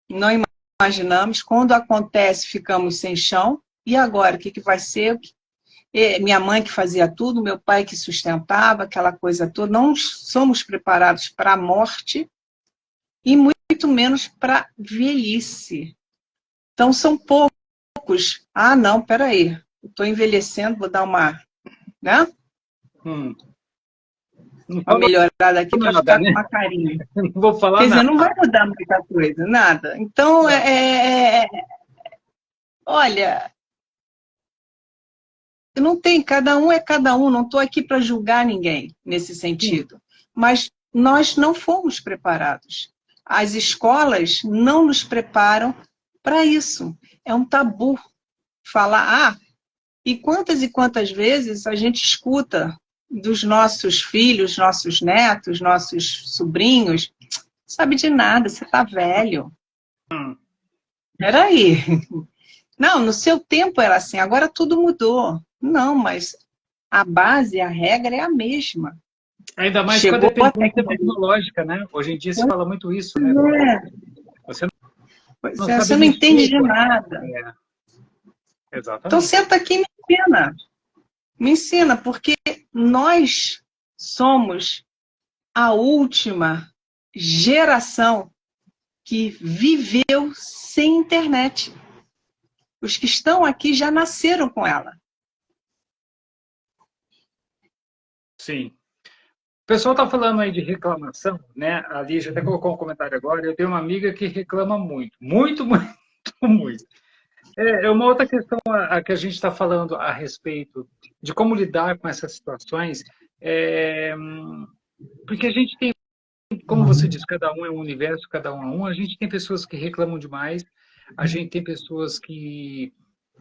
não imaginamos, quando acontece ficamos sem chão, e agora, o que vai ser? Minha mãe que fazia tudo, meu pai que sustentava, aquela coisa toda. Não somos preparados para a morte e muito menos para a velhice. Então, são poucos. Ah, não, peraí, estou envelhecendo, vou dar uma... Né? Uma melhorada aqui para ficar com uma carinha. Não vou falar Quer dizer, nada. não vai mudar muita coisa, nada. Então, olha... Não tem, cada um é cada um, não estou aqui para julgar ninguém nesse sentido. Mas nós não fomos preparados. As escolas não nos preparam para isso. É um tabu falar, e quantas vezes a gente escuta dos nossos filhos, nossos netos, nossos sobrinhos, sabe de nada, você está velho. Peraí. Não, no seu tempo era assim, agora tudo mudou. Não, mas a base, a regra é a mesma. Ainda mais com a dependência tecnológica, né? Hoje em dia se fala muito isso, né? Você não entende de nada. Exatamente. Então senta aqui e me ensina. Me ensina, porque nós somos a última geração que viveu sem internet. Os que estão aqui já nasceram com ela. Sim. O pessoal está falando aí de reclamação, né? A Lígia até colocou um comentário agora. Eu tenho uma amiga que reclama muito. Muito, muito, muito. É uma outra questão a que a gente está falando a respeito de como lidar com essas situações. Porque a gente tem, como você disse, cada um é um universo, cada um é um. A gente tem pessoas que reclamam demais. A gente tem pessoas que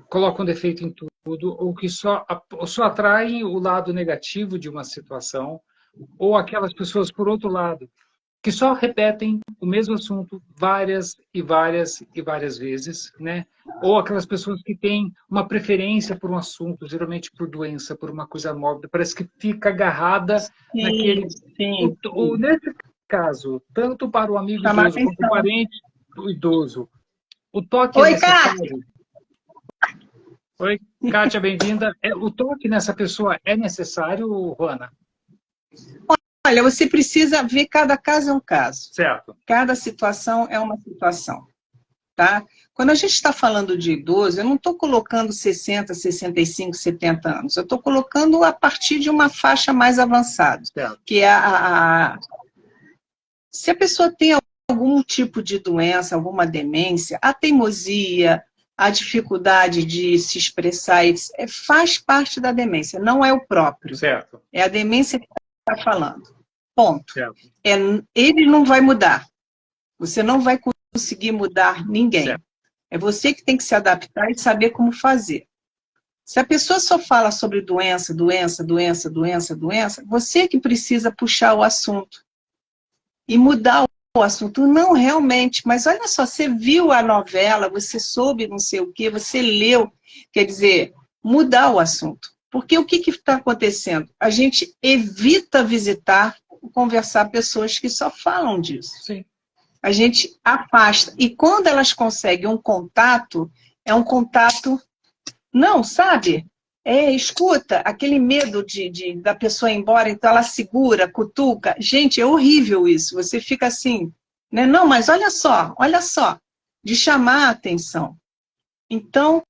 colocam defeito em tudo, ou que só atraem o lado negativo de uma situação, ou aquelas pessoas, por outro lado, que só repetem o mesmo assunto várias e várias e várias vezes, né? Ou aquelas pessoas que têm uma preferência por um assunto, geralmente por doença, por uma coisa mórbida, parece que fica agarrada naquele... Sim. Ou nesse caso, tanto para o amigo idoso quanto o parente do idoso, o toque é necessário. Kátia. Oi, Kátia, bem-vinda. O toque nessa pessoa é necessário, Juana? Olha, você precisa ver, cada caso é um caso. Certo. Cada situação é uma situação, tá? Quando a gente está falando de idoso, eu não estou colocando 60, 65, 70 anos. Eu estou colocando a partir de uma faixa mais avançada, Certo. que é se a pessoa tem algum tipo de doença, alguma demência, a teimosia, a dificuldade de se expressar, faz parte da demência, não é o próprio. Certo. É a demência que está falando. Ponto. Certo. Ele não vai mudar. Você não vai conseguir mudar ninguém. Certo. É você que tem que se adaptar e saber como fazer. Se a pessoa só fala sobre doença, doença, doença, doença, doença, você que precisa puxar o assunto e mudar o assunto. Não, realmente, mas olha só, você viu a novela, você soube não sei o quê, você leu, quer dizer, mudar o assunto. Porque o que está acontecendo? A gente evita visitar, conversar pessoas que só falam disso. Sim. A gente afasta. E quando elas conseguem um contato, é um contato... Não, sabe? Escuta, aquele medo da pessoa ir embora, então ela segura, cutuca. Gente, é horrível isso. Você fica assim, né? Não, mas olha só, de chamar a atenção. Então,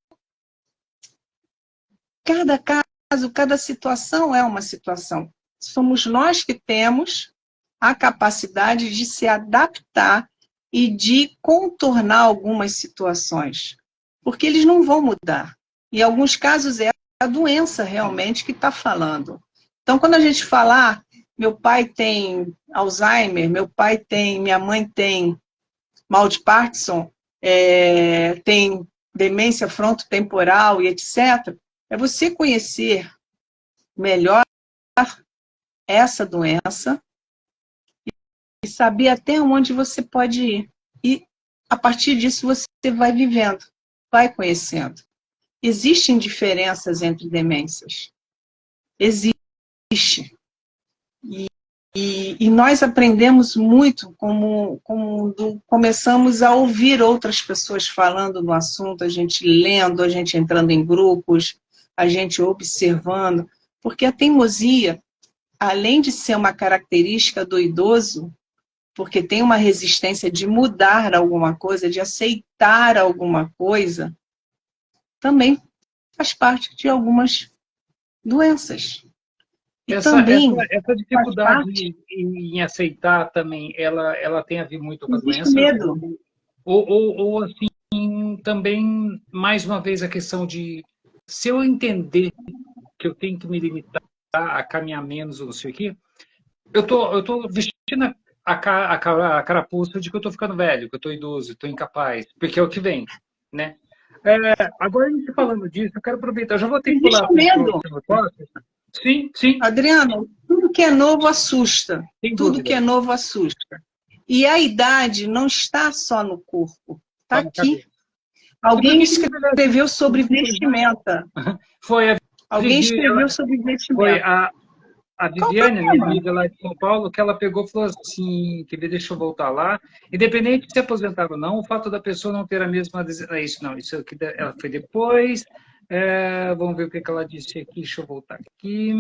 cada caso, cada situação é uma situação. Somos nós que temos a capacidade de se adaptar e de contornar algumas situações, porque eles não vão mudar. Em alguns casos é a doença realmente que está falando. Então, quando a gente falar, meu pai tem Alzheimer, minha mãe tem mal de Parkinson, tem demência frontotemporal e etc., é você conhecer melhor essa doença e saber até onde você pode ir. E, a partir disso, você vai vivendo, vai conhecendo. Existem diferenças entre demências. Existe. E nós aprendemos muito quando começamos a ouvir outras pessoas falando no assunto, a gente lendo, a gente entrando em grupos, a gente observando. Porque a teimosia, além de ser uma característica do idoso, porque tem uma resistência de mudar alguma coisa, de aceitar alguma coisa, também faz parte de algumas doenças. E Essa dificuldade parte, em aceitar também, ela tem a ver muito com a existe doença? medo. Ou assim, também, mais uma vez, a questão de, se eu entender que eu tenho que me limitar a caminhar menos ou não sei o quê, eu tô vestindo a carapuça de que eu tô ficando velho, que eu tô idoso, tô incapaz, porque é o que vem, né? Agora, a gente falando disso, eu quero aproveitar, eu já vou ter que pular Existe medo. para o próximo. Sim, sim. Adriano, tudo que é novo assusta. Sem Tudo dúvida. que é novo assusta. E a idade não está só no corpo, está aqui. Alguém escreveu sobre vestimenta. Foi a Alguém Vivi, escreveu sobre foi vestimenta. a Viviane, minha amiga lá de São Paulo, que ela pegou e falou assim, que deixa eu voltar lá, independente de se aposentar ou não, o fato da pessoa não ter a mesma... isso aqui ela foi depois, vamos ver o que ela disse aqui, deixa eu voltar aqui.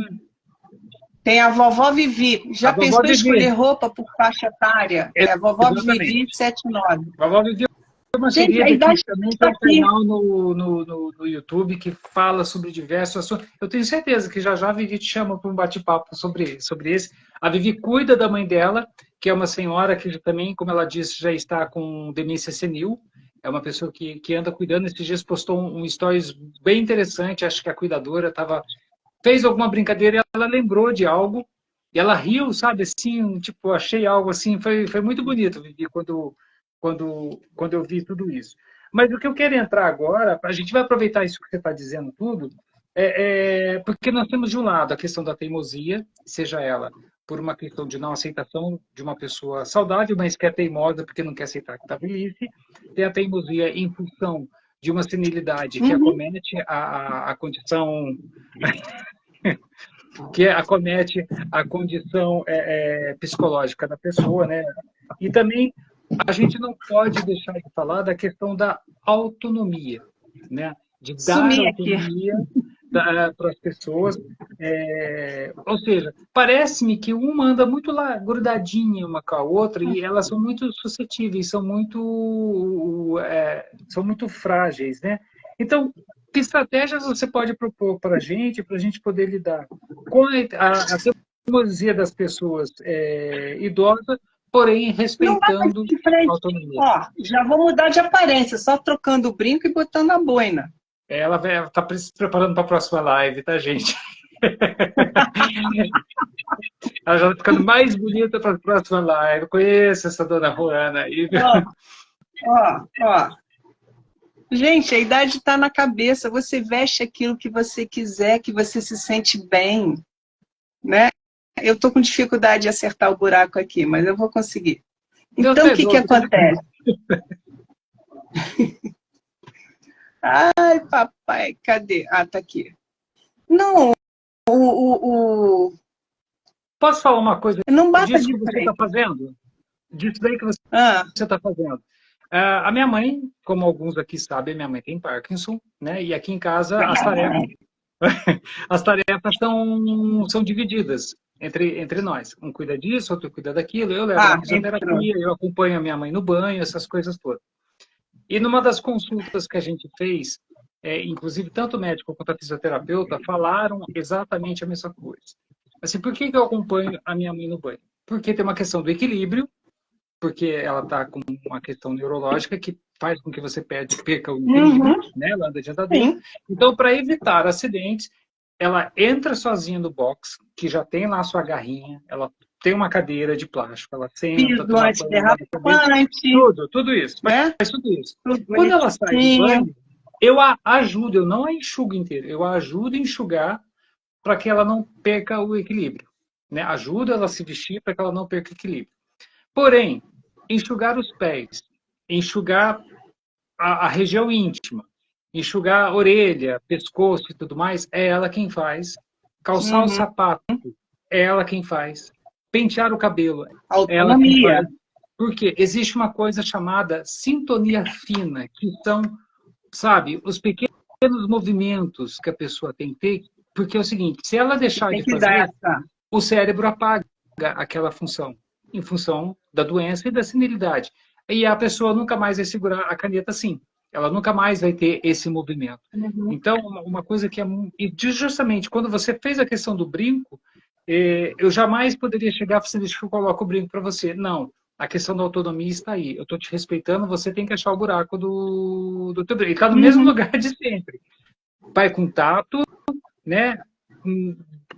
Tem a vovó Vivi. Já pensou em escolher roupa por faixa etária? A vovó Vivi 79. Vovó Vivi é uma querida que também tem um canal no YouTube que fala sobre diversos assuntos. Eu tenho certeza que já a Vivi te chama para um bate-papo sobre esse. A Vivi cuida da mãe dela, que é uma senhora que também, como ela disse, já está com demência senil. É uma pessoa que anda cuidando. Esses dias postou um stories bem interessante. Acho que a cuidadora fez alguma brincadeira e ela lembrou de algo. E ela riu, sabe? Assim, tipo, achei algo assim. Foi muito bonito, Vivi, quando eu vi tudo isso. Mas o que eu quero entrar agora, a gente vai aproveitar isso que você está dizendo tudo, porque nós temos de um lado a questão da teimosia, seja ela por uma questão de não aceitação de uma pessoa saudável, mas que é teimosa porque não quer aceitar que está velhice, tem a teimosia em função de uma senilidade que acomete a condição que acomete a condição psicológica da pessoa, né? E também a gente não pode deixar de falar da questão da autonomia, né? De dar autonomia para as pessoas. Ou seja, parece-me que uma anda muito lá, grudadinha uma com a outra, e elas são muito suscetíveis, são muito frágeis, né? Então, que estratégias você pode propor para a gente poder lidar com a teimosia das pessoas idosas, porém Não vai respeitando de a frente. autonomia? Ó, já vou mudar de aparência, só trocando o brinco e botando a boina. Ela está se preparando para a próxima live, tá, gente? Ela já está ficando mais bonita para a próxima live. Eu conheço essa dona Juana aí. Ó. Gente, a idade está na cabeça. Você veste aquilo que você quiser, que você se sente bem, né? Eu estou com dificuldade de acertar o buraco aqui, mas eu vou conseguir. Então, o que acontece? Ai, papai, cadê? Ah, tá aqui. Não, Posso falar uma coisa não basta disso de que você frente. está fazendo? Disso daí que você Ah, está fazendo. A minha mãe, como alguns aqui sabem, minha mãe tem Parkinson, né? E aqui em casa as tarefas são divididas entre nós. Um cuida disso, outro cuida daquilo. Eu levo na entrou. fisioterapia, eu acompanho a minha mãe no banho, essas coisas todas. E numa das consultas que a gente fez, inclusive tanto o médico quanto a fisioterapeuta falaram exatamente a mesma coisa. Assim, por que eu acompanho a minha mãe no banho? Porque tem uma questão do equilíbrio, porque ela está com uma questão neurológica que faz com que você perca o equilíbrio, né? Ela anda de andador. Sim. Então, para evitar acidentes, ela entra sozinha no box, que já tem lá a sua garrinha, ela tem uma cadeira de plástico, ela senta, Piso toma banho, lava a cabeça, antiderrapante, tudo isso, né? faz tudo isso. Tudo Quando ela sai do bonitinho. banho, eu a ajudo, eu não a enxugo inteiro, eu a ajudo a enxugar para que ela não perca o equilíbrio. Né? Ajuda ela a se vestir para que ela não perca o equilíbrio. Porém, enxugar os pés, enxugar a região íntima, enxugar a orelha, pescoço e tudo mais, é ela quem faz. Calçar o sapato, é ela quem faz. Pentear o cabelo, é ela quem Autonomia. faz. Porque existe uma coisa chamada sintonia fina, que são, sabe, os pequenos movimentos que a pessoa tem que ter, porque é o seguinte, se ela deixar Tem de que dar fazer, essa. o cérebro apaga aquela função, em função da doença e da senilidade. E a pessoa nunca mais vai segurar a caneta assim. Ela nunca mais vai ter esse movimento. Então, uma coisa que é... E justamente, quando você fez a questão do brinco, eu jamais poderia chegar e falar, deixa que eu coloco o brinco para você. Não. A questão da autonomia está aí. Eu estou te respeitando, você tem que achar o buraco do teu brinco. Ele está no mesmo lugar de sempre. Vai com tato, né?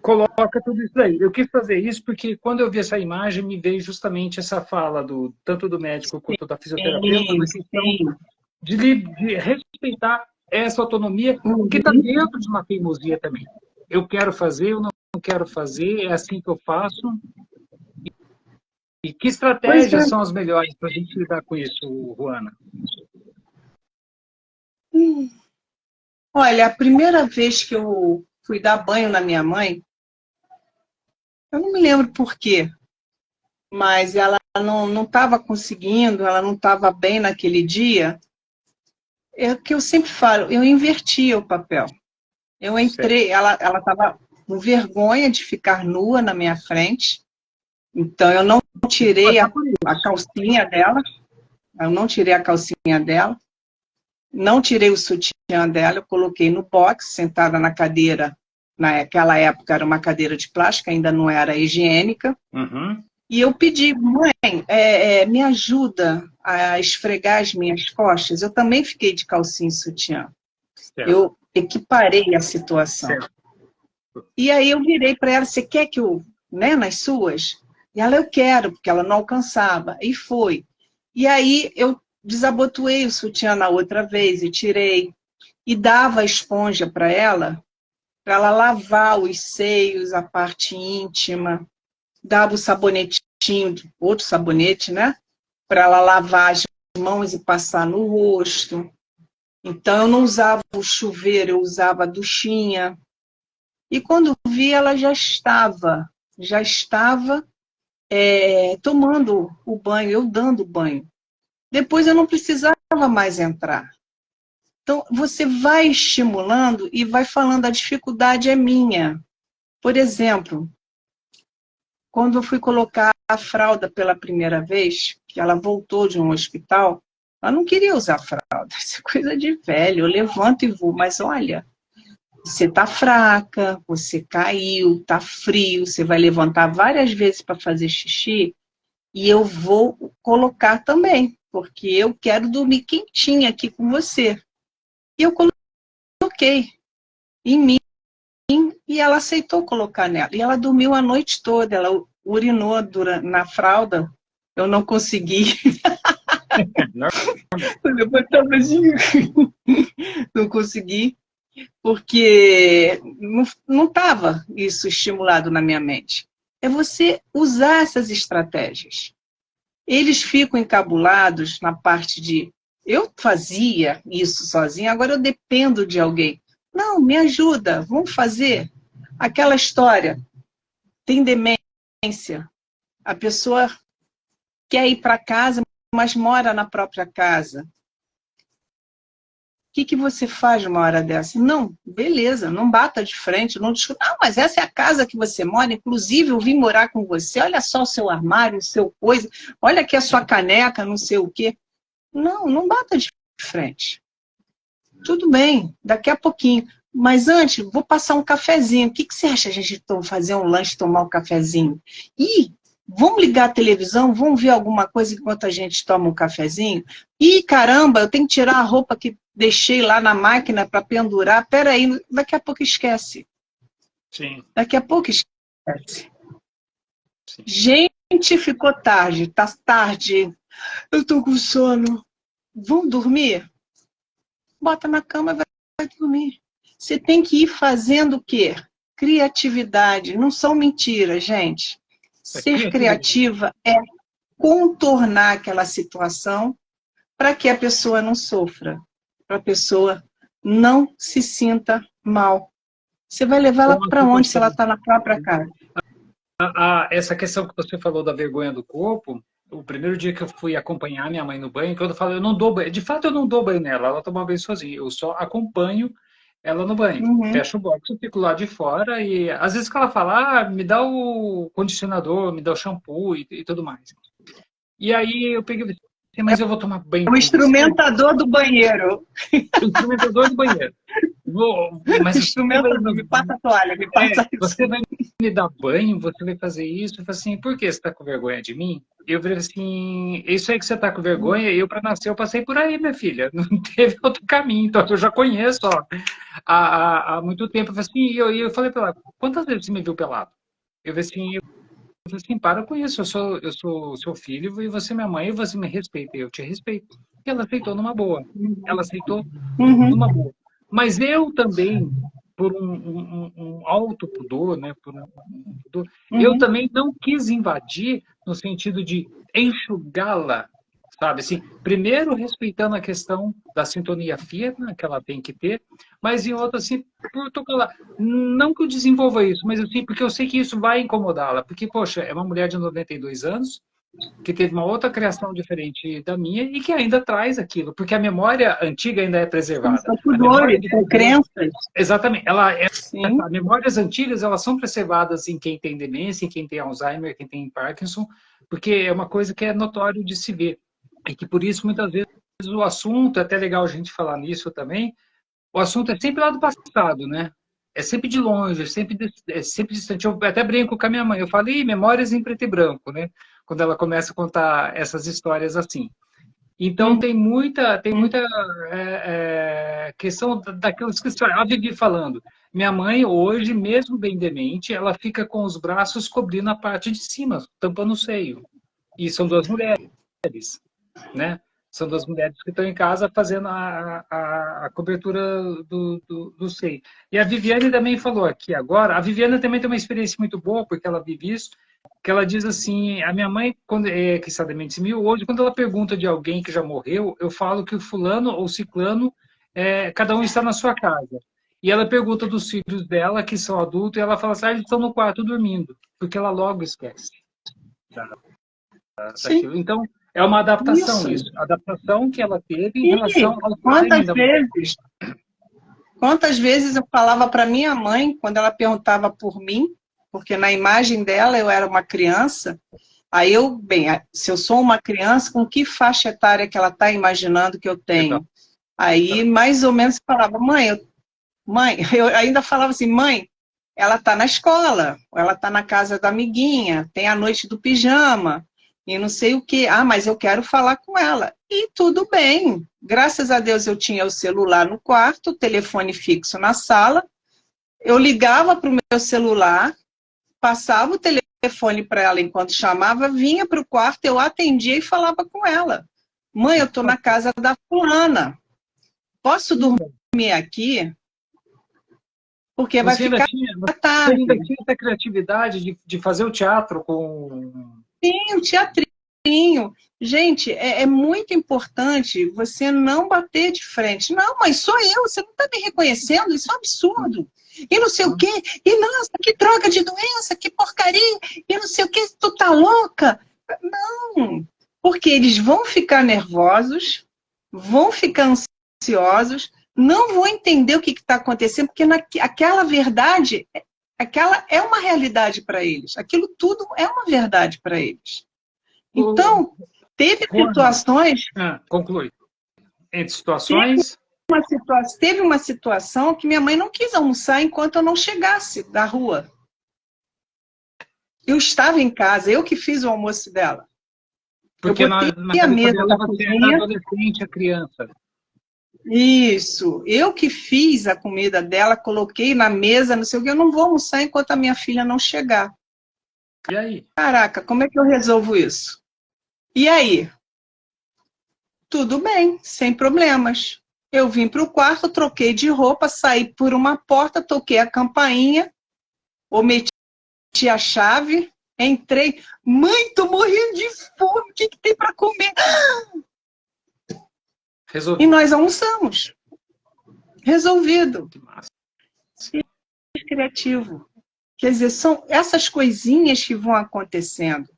Coloca tudo isso aí. Eu quis fazer isso porque quando eu vi essa imagem me veio justamente essa fala tanto do médico quanto da fisioterapeuta na questão de respeitar essa autonomia que está dentro de uma teimosia também. Eu quero fazer, eu não quero fazer, é assim que eu faço. E que estratégias são as melhores para a gente lidar com isso, Juana? Olha, a primeira vez que eu fui dar banho na minha mãe, eu não me lembro por quê, mas ela não estava conseguindo, ela não estava bem naquele dia. É o que eu sempre falo, eu invertia o papel. Eu entrei, ela estava com vergonha de ficar nua na minha frente, então eu não tirei a calcinha dela, eu não tirei a calcinha dela, não tirei o sutiã dela, eu coloquei no box, sentada na cadeira, naquela época era uma cadeira de plástico, ainda não era higiênica, e eu pedi, mãe, me ajuda a esfregar as minhas costas, eu também fiquei de calcinha e sutiã. Eu equiparei a situação. E aí eu virei para ela, você quer que eu, né, nas suas? E ela, eu quero, porque ela não alcançava. E foi. E aí eu desabotoei o sutiã na outra vez e tirei. E dava a esponja para ela lavar os seios, a parte íntima. Dava o sabonetinho, outro sabonete, né? Para ela lavar as mãos e passar no rosto. Então eu não usava o chuveiro, eu usava a duchinha. E quando vi, ela já estava tomando o banho, eu dando o banho. Depois eu não precisava mais entrar. Então, você vai estimulando e vai falando, a dificuldade é minha. Por exemplo, quando eu fui colocar a fralda pela primeira vez, que ela voltou de um hospital, ela não queria usar fralda, isso é coisa de velho, eu levanto e vou, mas olha, você tá fraca, você caiu, tá frio, você vai levantar várias vezes para fazer xixi, e eu vou colocar também, porque eu quero dormir quentinha aqui com você. E eu coloquei em mim, e ela aceitou colocar nela. E ela dormiu a noite toda, ela urinou na fralda, eu não consegui. Não consegui, porque não estava isso estimulado na minha mente. É você usar essas estratégias. Eles ficam encabulados na parte de eu fazia isso sozinha, agora eu dependo de alguém. Não, me ajuda, vamos fazer. Aquela história, tem demência, a pessoa quer ir para casa, mas mora na própria casa. O que você faz numa hora dessa? Não, beleza, não bata de frente, não discuta. Não, mas essa é a casa que você mora, inclusive eu vim morar com você, olha só o seu armário, o seu coisa, olha aqui a sua caneca, não sei o quê. Não, não bata de frente. Tudo bem, daqui a pouquinho. Mas antes, vou passar um cafezinho. O que você acha a gente fazer um lanche, tomar um cafezinho? E vamos ligar a televisão, vamos ver alguma coisa enquanto a gente toma um cafezinho? Ih, caramba, eu tenho que tirar a roupa que deixei lá na máquina para pendurar. Peraí, daqui a pouco esquece. Sim. Daqui a pouco esquece. Sim. Gente, ficou tarde, tá tarde. Eu tô com sono. Vamos dormir? Bota na cama e vai dormir. Você tem que ir fazendo o quê? Criatividade. Não são mentiras, gente. Ser criativa é contornar aquela situação para que a pessoa não sofra, para a pessoa não se sinta mal. Você vai levar ela para onde se ela está na própria casa? Essa questão que você falou da vergonha do corpo, o primeiro dia que eu fui acompanhar minha mãe no banho, quando eu falo, eu não dou banho, de fato eu não dou banho nela, ela toma banho sozinha, eu só acompanho ela no banho. Fecho o box, eu fico lá de fora e às vezes que ela fala, me dá o condicionador, me dá o shampoo e tudo mais. E aí eu peguei e disse, mas eu vou tomar banho O instrumentador do banheiro. O instrumentador do banheiro. Mas instrumentador, me passa a toalha, me passa isso. Você vai me dar banho, você vai fazer isso. Eu falei assim, por que você está com vergonha de mim? Eu falei assim, isso aí que você está com vergonha, eu para nascer eu passei por aí, minha filha. Não teve outro caminho, então eu já conheço ó, há muito tempo. Eu falei assim, e eu falei para ela, quantas vezes você me viu pelado? Eu falei assim, para com isso, eu sou seu filho e você é minha mãe e você me respeita, eu te respeito. E ela aceitou numa boa. Ela aceitou numa boa. Mas eu também, por um alto pudor, né, por um pudor, eu também não quis invadir no sentido de enxugá-la, sabe? Assim, primeiro respeitando a questão da sintonia fina que ela tem que ter, mas em outro assim, por tocar lá. Não que eu desenvolva isso, mas assim, porque eu sei que isso vai incomodá-la, porque, poxa, é uma mulher de 92 anos, que teve uma outra criação diferente da minha e que ainda traz aquilo, porque a memória antiga ainda é preservada. São pudores, são crenças. Exatamente. As memórias antigas, elas são preservadas em quem tem demência, em quem tem Alzheimer, quem tem Parkinson, porque é uma coisa que é notório de se ver. E que por isso, muitas vezes, o assunto, é até legal a gente falar nisso também, o assunto é sempre lá do passado, né? É sempre de longe, é sempre distante. Eu até brinco com a minha mãe, eu falo, memórias em preto e branco, né? Quando ela começa a contar essas histórias assim. Então tem muita questão daquelas questões. Ela vive falando. Minha mãe hoje, mesmo bem demente, ela fica com os braços cobrindo a parte de cima, tampando o seio. E são duas mulheres, né? São duas mulheres que estão em casa fazendo a cobertura do seio. E a Viviane também falou aqui agora. A Viviane também tem uma experiência muito boa, porque ela vive isso, que ela diz assim, a minha mãe, que está demente mil, hoje, quando ela pergunta de alguém que já morreu, eu falo que o fulano ou ciclano, cada um está na sua casa. E ela pergunta dos filhos dela, que são adultos, e ela fala assim, eles estão no quarto dormindo, porque ela logo esquece daquilo. Então, É uma adaptação isso. Adaptação que ela teve em relação ao Quantas vezes eu falava para minha mãe, quando ela perguntava por mim, porque na imagem dela eu era uma criança, aí se eu sou uma criança, com que faixa etária que ela está imaginando que eu tenho? Aí, mais ou menos, eu falava, eu ainda falava assim, mãe, ela está na escola, ela está na casa da amiguinha, tem a noite do pijama, e não sei o quê. Ah, mas eu quero falar com ela. E tudo bem. Graças a Deus eu tinha o celular no quarto, o telefone fixo na sala, eu ligava para o meu celular, passava o telefone para ela enquanto chamava, vinha para o quarto, eu atendia e falava com ela. Mãe, eu estou na casa da fulana. Posso dormir aqui? Porque vai ficar tarde. Você ainda tinha essa criatividade de fazer o teatro com... Sim, o teatrinho. Gente, é muito importante você não bater de frente. Não, mas sou eu, você não está me reconhecendo, isso é um absurdo. E não sei o quê, e nossa, que droga de doença, que porcaria, e não sei o quê, tu tá louca? Não, porque eles vão ficar nervosos, vão ficar ansiosos, não vão entender o que está acontecendo, porque aquela verdade, aquela é uma realidade para eles. Aquilo tudo é uma verdade para eles. Então, teve situações... conclui. Entre situações... Teve uma situação que minha mãe não quis almoçar enquanto eu não chegasse da rua. Eu estava em casa, eu que fiz o almoço dela. Porque eu botei a mesa na cozinha, adolescente, a criança. Isso, eu que fiz a comida dela, coloquei na mesa, não sei o que, eu não vou almoçar enquanto a minha filha não chegar. E aí? Caraca, como é que eu resolvo isso? E aí? Tudo bem, sem problemas. Eu vim para o quarto, troquei de roupa, saí por uma porta, toquei a campainha, ometi a chave, entrei. Mãe, tô morrendo de fome, o que tem para comer? Resolvido. E nós almoçamos. Resolvido. Criativo. Quer dizer, são essas coisinhas que vão acontecendo.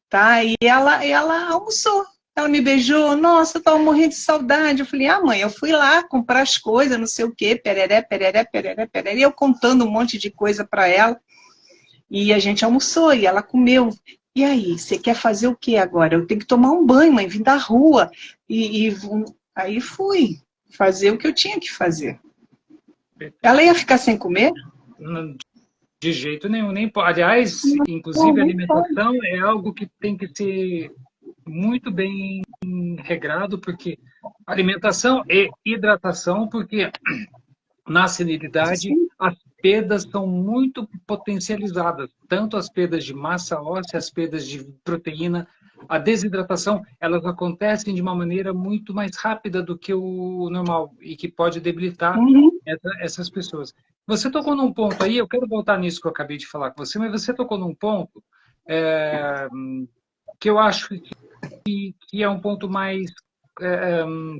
Tá? E ela almoçou. Ela me beijou. Nossa, eu estava morrendo de saudade. Eu falei, mãe, eu fui lá comprar as coisas, não sei o quê, pereré, pereré, pereré, pereré. E eu contando um monte de coisa para ela. E a gente almoçou e ela comeu. E aí, você quer fazer o quê agora? Eu tenho que tomar um banho, mãe, vim da rua. Aí fui fazer o que eu tinha que fazer. Ela ia ficar sem comer? De jeito nenhum. Aliás, inclusive a alimentação é algo que tem que ser muito bem regrado, porque alimentação e hidratação, porque na senilidade as perdas são muito potencializadas, tanto as perdas de massa óssea, as perdas de proteína, a desidratação, elas acontecem de uma maneira muito mais rápida do que o normal e que pode debilitar essas pessoas. Você tocou num ponto aí, eu quero voltar nisso que eu acabei de falar com você, mas você tocou num ponto que eu acho que é um ponto mais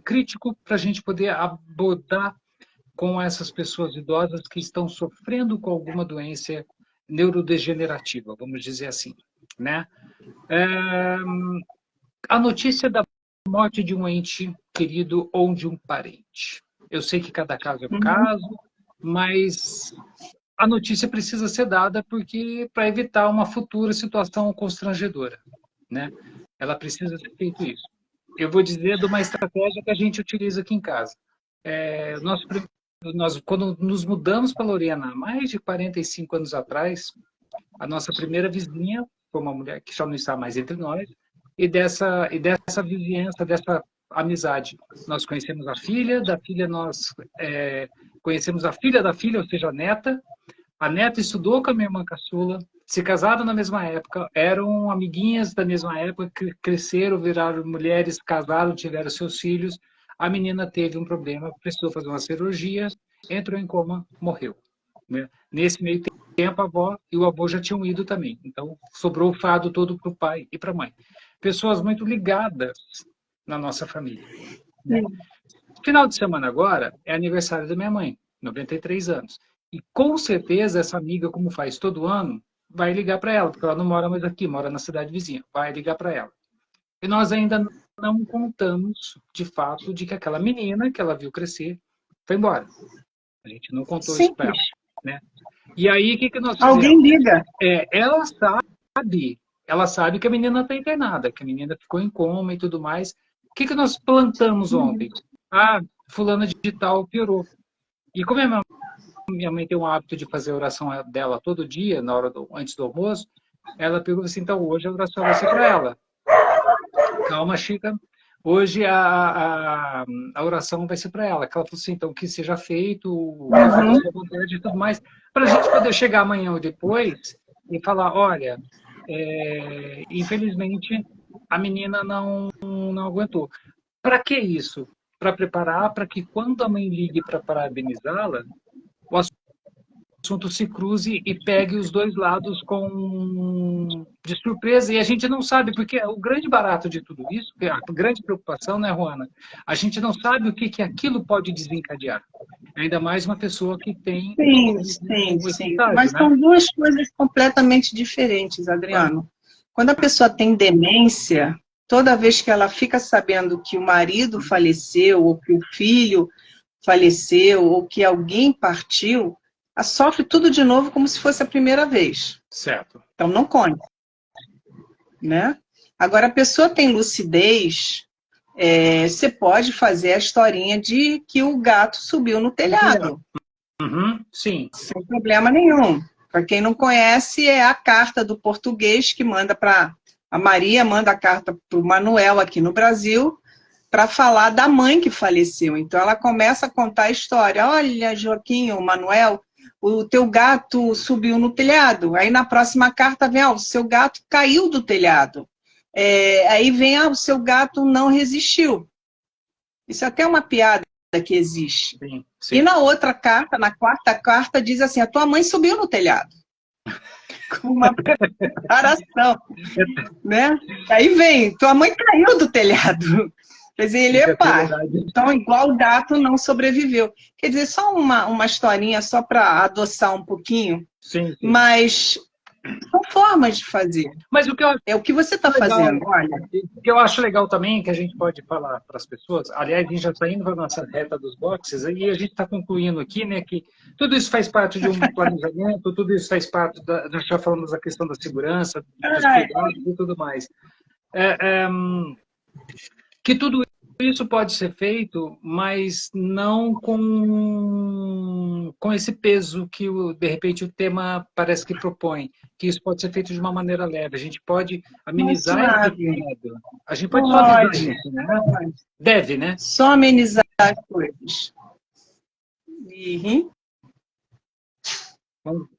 crítico para a gente poder abordar com essas pessoas idosas que estão sofrendo com alguma doença neurodegenerativa, vamos dizer assim, né? A notícia da morte de um ente querido ou de um parente. Eu sei que cada caso é um caso, mas a notícia precisa ser dada para evitar uma futura situação constrangedora, né? Ela precisa ser feito isso. Eu vou dizer de uma estratégia que a gente utiliza aqui em casa. Nós, quando nos mudamos para Lorena, há mais de 45 anos atrás, a nossa primeira vizinha foi uma mulher que já não está mais entre nós, e dessa vizinhança, dessa amizade. Nós conhecemos a filha da filha, nós conhecemos a filha da filha, ou seja, a neta estudou com a minha irmã caçula, se casaram na mesma época, eram amiguinhas da mesma época, cresceram, viraram mulheres, casaram, tiveram seus filhos. A menina teve um problema, precisou fazer uma cirurgia, entrou em coma, morreu. Né? Nesse meio tempo, a avó e o avô já tinham ido também. Então, sobrou o fardo todo para o pai e para a mãe. Pessoas muito ligadas na nossa família. Né? Final de semana agora é aniversário da minha mãe, 93 anos. E com certeza essa amiga, como faz todo ano, vai ligar para ela, porque ela não mora mais aqui, mora na cidade vizinha. Vai ligar para ela. E nós ainda não contamos, de fato, de que aquela menina que ela viu crescer foi embora. A gente não contou isso para Simples. ela, né? E aí, o que, que nós Alguém fizemos? liga. Ela sabe que a menina está internada, que a menina ficou em coma e tudo mais. O que, que nós plantamos ontem? Ah, fulana de tal piorou. E como minha mãe tem o hábito de fazer a oração dela todo dia, antes do almoço, ela pegou assim, então hoje a oração vai ser para ela. Calma, Chica. Hoje a oração vai ser para ela. Que ela falou assim, então que seja feito, que for da sua vontade e tudo mais, para a gente poder chegar amanhã ou depois e falar, olha, infelizmente a menina não aguentou. Para que isso? Para preparar para que quando a mãe ligue para parabenizá-la, o assunto se cruze e pegue os dois lados de surpresa. E a gente não sabe, porque o grande barato de tudo isso, a grande preocupação, né, Juana? A gente não sabe o que aquilo pode desencadear. Ainda mais uma pessoa que tem Sim, sim, esse sim. estágio, Mas né? são duas coisas completamente diferentes, Adriano. Quando a pessoa tem demência, toda vez que ela fica sabendo que o marido faleceu, ou que o filho faleceu, ou que alguém partiu, ela sofre tudo de novo como se fosse a primeira vez. Certo. Então não conta, né? Agora, a pessoa tem lucidez, você pode fazer a historinha de que o gato subiu no telhado. Uhum, sim. Sem problema nenhum. Para quem não conhece, é a carta do português que manda para... A Maria manda a carta para o Manuel aqui no Brasil para falar da mãe que faleceu. Então, ela começa a contar a história. Olha, Joaquim, o Manuel, o teu gato subiu no telhado. Aí, na próxima carta, vem, o seu gato caiu do telhado. Aí vem, o seu gato não resistiu. Isso é até uma piada que existe. Sim, sim. E na outra carta, na quarta carta, diz assim, a tua mãe subiu no telhado. Com uma preparação, né? Aí vem, tua mãe caiu do telhado. Quer dizer, ele é pai. Então, igual o gato não sobreviveu. Quer dizer, só uma historinha, só para adoçar um pouquinho. Sim, sim. Mas são formas de fazer. Mas o que eu acho é o que você está fazendo, olha. O que eu acho legal também, que a gente pode falar para as pessoas, aliás, a gente já está indo para a nossa reta dos boxes, e a gente está concluindo aqui, né, que tudo isso faz parte de um planejamento, tudo isso faz parte, nós já falamos da questão da segurança, dos cuidados e tudo mais. Que tudo isso pode ser feito, mas não com esse peso que, de repente, o tema parece que propõe. Que isso pode ser feito de uma maneira leve. A gente pode amenizar esse medo. A gente pode suavizar isso, né? Deve, né? Só amenizar as coisas. Uhum.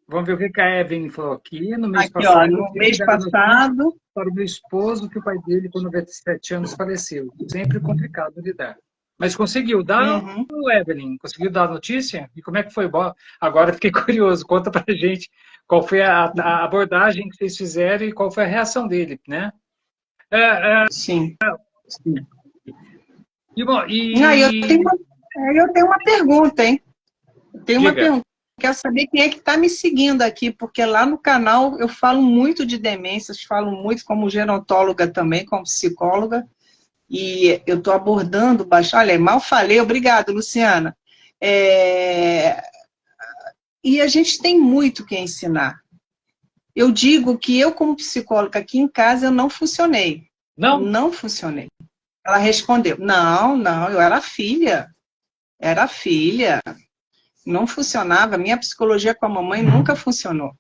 Vamos ver o que a Evelyn falou aqui. No mês aqui, passado, ó, no mês passado... Para o meu esposo, que o pai dele, com 97 anos, faleceu. Sempre complicado lidar. Mas conseguiu dar, Evelyn? Conseguiu dar a notícia? E como é que foi? Agora fiquei curioso. Conta pra gente qual foi a abordagem que vocês fizeram e qual foi a reação dele, né? Sim. E, bom, eu tenho uma pergunta, hein? Tenho uma Diga. pergunta. Quero saber quem é que está me seguindo aqui, porque lá no canal eu falo muito de demências, falo muito como gerontóloga também, como psicóloga, e eu estou abordando bastante. Olha, mal falei, obrigado, Luciana. E a gente tem muito que ensinar. Eu digo que eu, como psicóloga aqui em casa, eu não funcionei. Não? Não funcionei. Ela respondeu, não, eu era filha. Era filha. Não funcionava, minha psicologia com a mamãe nunca funcionou.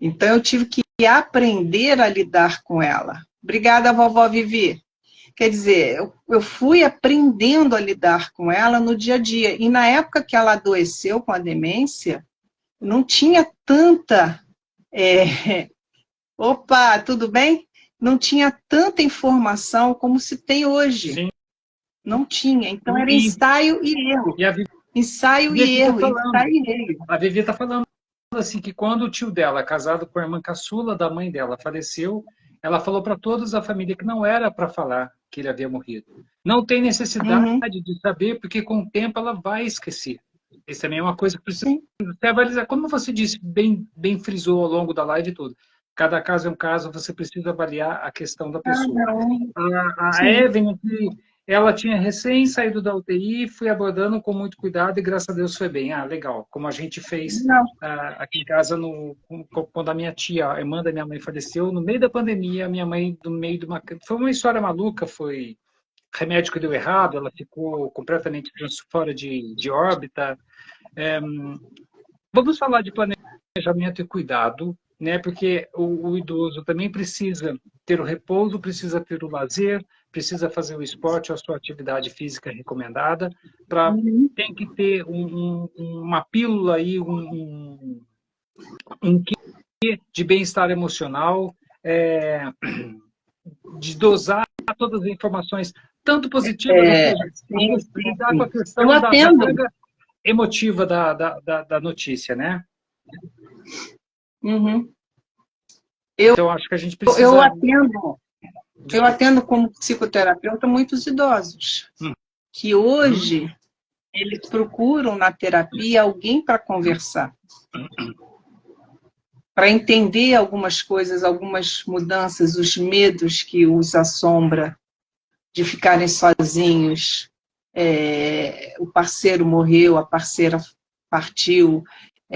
Então, eu tive que aprender a lidar com ela. Obrigada, vovó Vivi. Quer dizer, eu fui aprendendo a lidar com ela no dia a dia. E na época que ela adoeceu com a demência, não tinha tanta... Opa, tudo bem? Não tinha tanta informação como se tem hoje. Sim. Não tinha. Então, era ensaio e erro. Ensaio e erro, ensaio e erro. A Vivi está falando assim, que quando o tio dela, casado com a irmã caçula da mãe dela, faleceu, ela falou para todos da família que não era para falar que ele havia morrido. Não tem necessidade de saber, porque com o tempo ela vai esquecer. Isso também é uma coisa que precisa ser avaliada. Como você disse, bem frisou ao longo da live e tudo. Cada caso é um caso, você precisa avaliar a questão da Ah, pessoa. não. A Sim. Evelyn, ela tinha recém saído da UTI, fui abordando com muito cuidado e graças a Deus foi bem. Ah, legal. Como a gente fez Não. aqui em casa quando a minha tia, a irmã da minha mãe faleceu, no meio da pandemia, a minha mãe, no meio de uma... Foi uma história maluca, foi remédio que deu errado, ela ficou completamente fora de órbita. É, vamos falar de planejamento e cuidado, né? Porque o idoso também precisa ter o repouso, precisa ter o lazer, precisa fazer o esporte, a sua atividade física recomendada, Uhum. tem que ter uma pílula aí, um quê de bem-estar emocional, é, de dosar todas as informações, tanto positivas, ou seja, Sim, sim, lidar com a sim. Eu questão da atendo. carga emotiva da notícia, né? Uhum. Eu, Então, acho que a gente eu precisa... atendo. Eu Desculpa. atendo como psicoterapeuta muitos idosos que Uhum. hoje eles procuram na terapia alguém para conversar, para entender algumas coisas, algumas mudanças, os medos que os assombra de ficarem sozinhos. O parceiro morreu, a parceira partiu,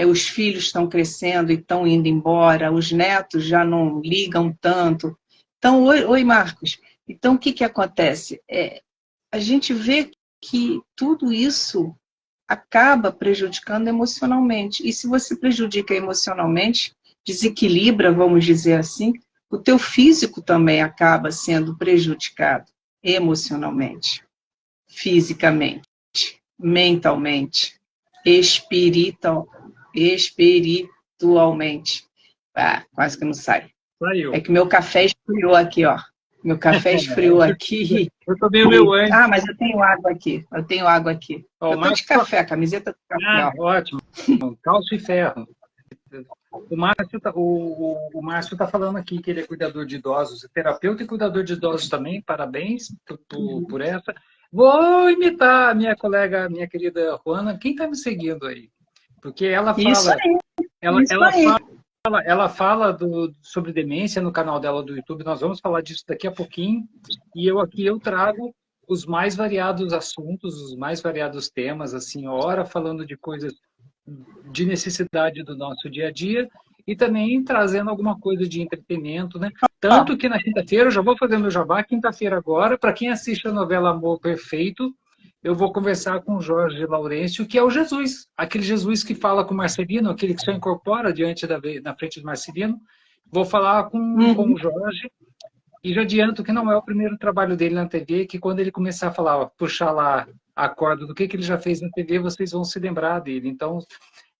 os filhos estão crescendo e estão indo embora, os netos já não ligam tanto. Então, oi Marcos. Então, o que, que acontece? A gente vê que tudo isso acaba prejudicando emocionalmente. E se você prejudica emocionalmente, desequilibra, vamos dizer assim, o teu físico também acaba sendo prejudicado emocionalmente, fisicamente, mentalmente, espiritualmente. Ah, quase que não sai. Saiu. É que meu café esfriou aqui, ó. Meu café esfriou aqui. Eu tomei o meu antes. Ah, mas eu tenho água aqui. Eu tenho água aqui. Ó, o Eu tô de Marcos... café, a camiseta de café, ó. ótimo. Cálcio e ferro. O Márcio tá falando aqui que ele é cuidador de idosos, é terapeuta e cuidador de idosos também. Parabéns por essa. Vou imitar a minha colega, minha querida Juana. Quem está me seguindo aí? Porque ela Isso fala, aí, ela, isso ela aí. fala, ela fala sobre demência no canal dela do YouTube. Nós vamos falar disso daqui a pouquinho. E eu trago os mais variados assuntos, os mais variados temas, assim, ora falando de coisas de necessidade do nosso dia a dia e também trazendo alguma coisa de entretenimento, né? Ó, Tanto que na quinta-feira, eu já vou fazer meu jabá, quinta-feira agora, para quem assiste a novela Amor Perfeito, eu vou conversar com o Jorge Laurêncio, que é o Jesus, aquele Jesus que fala com Marcelino, aquele que só incorpora na frente do Marcelino. Vou falar com uhum. o Jorge e já adianto que não é o primeiro trabalho dele na TV, que quando ele começar a falar, ó, puxar lá a corda do que ele já fez na TV, vocês vão se lembrar dele. Então,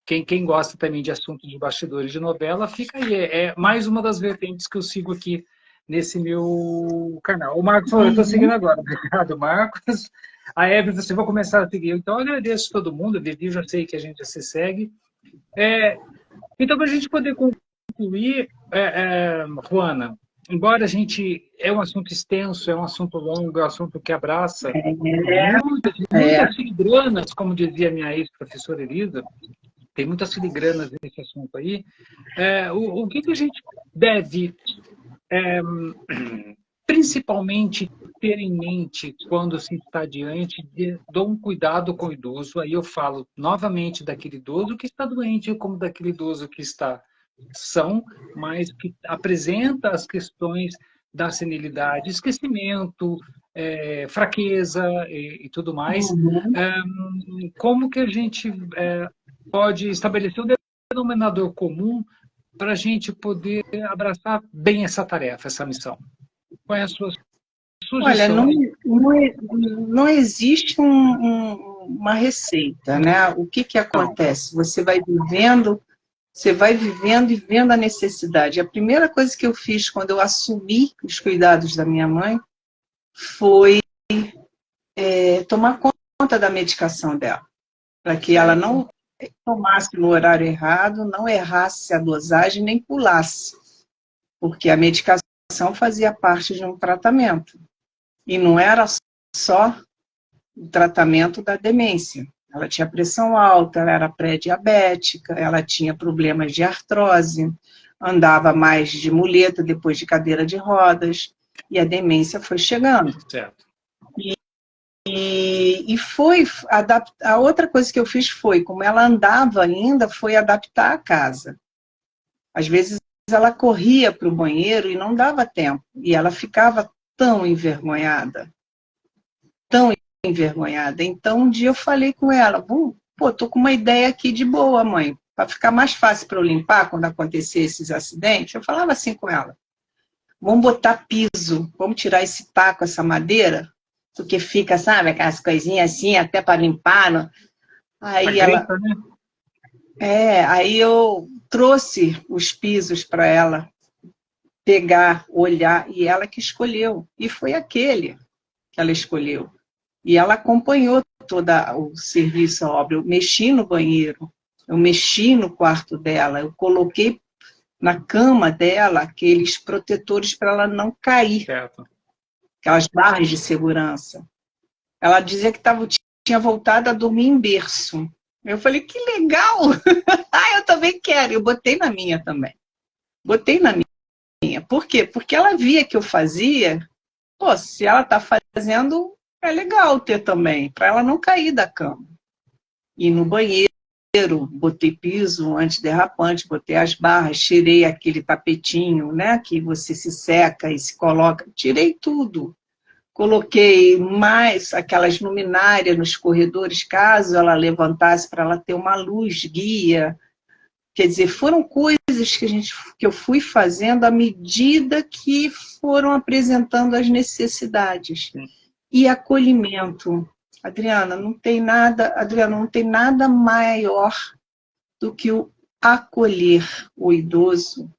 quem gosta também de assuntos de bastidores de novela, fica aí. É mais uma das vertentes que eu sigo aqui nesse meu canal. O Marcos falou, eu estou seguindo Uhum. agora. Obrigado, Marcos. A Evelyn, você vai começar a seguir. Então, eu agradeço a todo mundo. A Vivi, já sei que a gente já se segue. Então, para a gente poder concluir, Juana, embora a gente... É um assunto extenso, é um assunto longo, é um assunto que abraça É, muitas filigranas, como dizia minha ex-professora Elisa, tem muitas filigranas nesse assunto aí. O que a gente deve, principalmente, ter em mente quando se está diante de um cuidado com o idoso? Aí eu falo novamente daquele idoso que está doente, como daquele idoso que está são, mas que apresenta as questões da senilidade, esquecimento, fraqueza tudo mais. uhum. Como que a gente pode estabelecer um denominador comum para a gente poder abraçar bem essa tarefa, essa missão? Qual é a sua Olha, sugestão aí? não existe uma receita, né? O que que Não. acontece? Você vai vivendo e vendo a necessidade. A primeira coisa que eu fiz quando eu assumi os cuidados da minha mãe foi tomar conta da medicação dela, para que ela Certo. não tomasse no horário errado, não errasse a dosagem, nem pulasse, porque a medicação fazia parte de um tratamento. E não era só o tratamento da demência. Ela tinha pressão alta, ela era pré-diabética, ela tinha problemas de artrose, andava mais de muleta, depois de cadeira de rodas, e a demência foi chegando. Certo. E foi, a outra coisa que eu fiz foi, como ela andava ainda, foi adaptar a casa. Às vezes ela corria para o banheiro e não dava tempo, e ela ficava tão envergonhada. Então, um dia eu falei com ela, pô, tô com uma ideia aqui de boa, mãe, para ficar mais fácil para eu limpar quando acontecer esses acidentes. Eu falava assim com ela, vamos botar piso, vamos tirar esse taco, essa madeira, porque fica, sabe, aquelas coisinhas assim, até para limpar. Não? Aí Grita, né? aí eu trouxe os pisos para ela pegar, olhar, e ela que escolheu. E foi aquele que ela escolheu. E ela acompanhou todo o serviço, a obra. Eu mexi no banheiro, eu mexi no quarto dela, eu coloquei na cama dela aqueles protetores para ela não cair. Certo. Aquelas barras de segurança. Ela dizia que tinha voltado a dormir em berço. Eu falei, que legal! Eu também quero. Eu botei na minha também. Botei na minha. Por quê? Porque ela via que eu fazia. Pô, se ela está fazendo, é legal ter também, para ela não cair da cama. E no banheiro, botei piso antiderrapante, botei as barras, tirei aquele tapetinho, né, que você se seca e se coloca, tirei tudo. Coloquei mais aquelas luminárias nos corredores, caso ela levantasse, para ela ter uma luz guia. Quer dizer, foram coisas que eu fui fazendo à medida que foram apresentando as necessidades. E acolhimento. Adriana, não tem nada maior do que o acolher o idoso,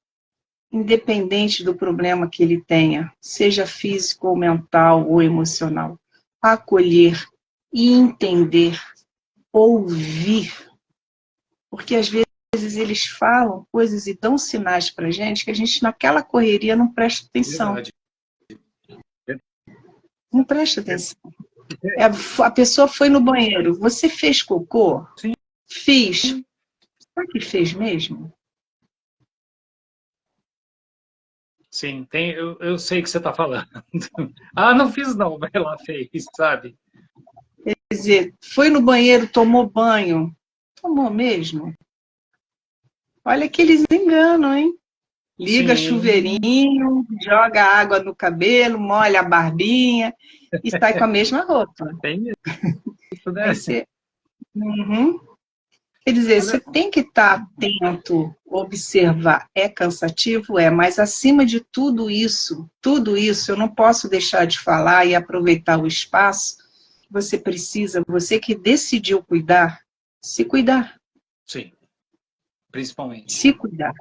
independente do problema que ele tenha, seja físico ou mental ou emocional. Acolher e entender, ouvir. Porque às vezes eles falam coisas e dão sinais para a gente que a gente naquela correria não presta atenção. Verdade. Não presta atenção. A pessoa foi no banheiro. Você fez cocô? Sim. Fiz. Será que fez mesmo? Sim, eu sei o que você está falando. Não fiz não, mas ela fez, sabe? Quer dizer, foi no banheiro, tomou banho. Tomou mesmo? Olha que eles enganam, hein? Liga Sim. chuveirinho, joga água no cabelo, molha a barbinha e sai com a mesma roupa. Tem isso, né? Uhum. Quer dizer, você tem que estar atento, observar. É cansativo? É, mas acima de tudo isso, eu não posso deixar de falar e aproveitar o espaço. Você precisa, você que decidiu cuidar, se cuidar. Sim, principalmente. Se cuidar.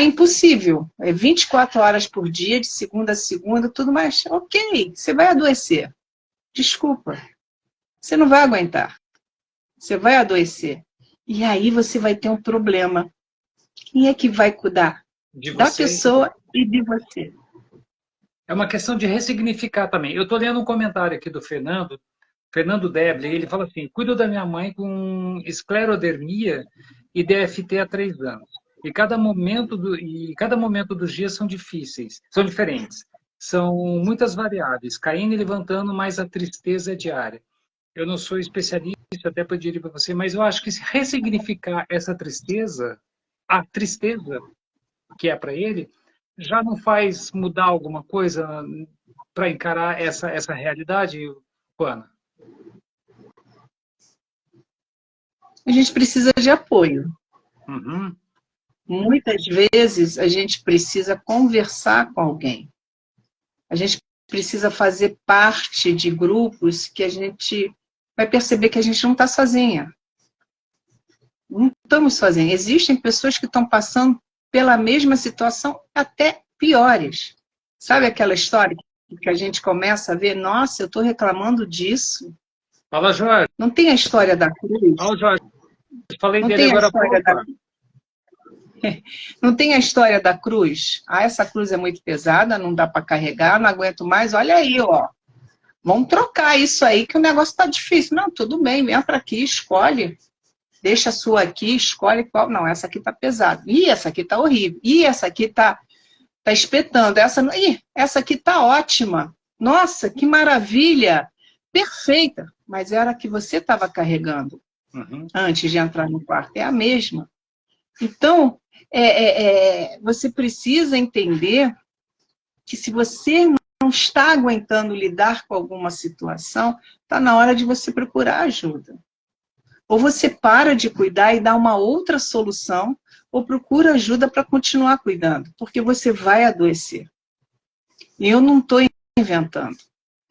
Impossível. É 24 horas por dia, de segunda a segunda, tudo mais. Ok, você vai adoecer. Desculpa. Você não vai aguentar. Você vai adoecer. E aí você vai ter um problema. Quem é que vai cuidar? Da pessoa e de você. É uma questão de ressignificar também. Eu estou lendo um comentário aqui do Fernando Debler, ele fala assim, cuido da minha mãe com esclerodermia e DFT há 3 anos. E cada momento dos dias são difíceis, são diferentes. São muitas variáveis, caindo e levantando, mas a tristeza é diária. Eu não sou especialista, até poderia para você, mas eu acho que se ressignificar essa tristeza, a tristeza que é para ele, já não faz mudar alguma coisa para encarar essa realidade, Juana? A gente precisa de apoio. Uhum. Muitas vezes a gente precisa conversar com alguém. A gente precisa fazer parte de grupos que a gente vai perceber que a gente não está sozinha. Não estamos sozinhos. Existem pessoas que estão passando pela mesma situação, até piores. Sabe aquela história que a gente começa a ver? Nossa, eu estou reclamando disso. Fala, Jorge. Não tem a história da cruz? Fala, Jorge. Falei Não dele tem a agora história da... Não tem a história da cruz? Essa cruz é muito pesada, não dá para carregar, não aguento mais. Olha aí, ó. Vamos trocar isso aí, que o negócio está difícil. Não, tudo bem, entra aqui, escolhe. deixa a sua aqui, escolhe qual. Não, essa aqui tá pesada. Ih, essa aqui tá horrível. Ih, essa aqui tá espetando. Essa aqui tá ótima. Nossa, que maravilha. Perfeita. Mas era a que você estava carregando antes de entrar no quarto. É a mesma. Então, você precisa entender que se você não está aguentando lidar com alguma situação, está na hora de você procurar ajuda. Ou você para de cuidar e dá uma outra solução, ou procura ajuda para continuar cuidando, porque você vai adoecer. E eu não estou inventando.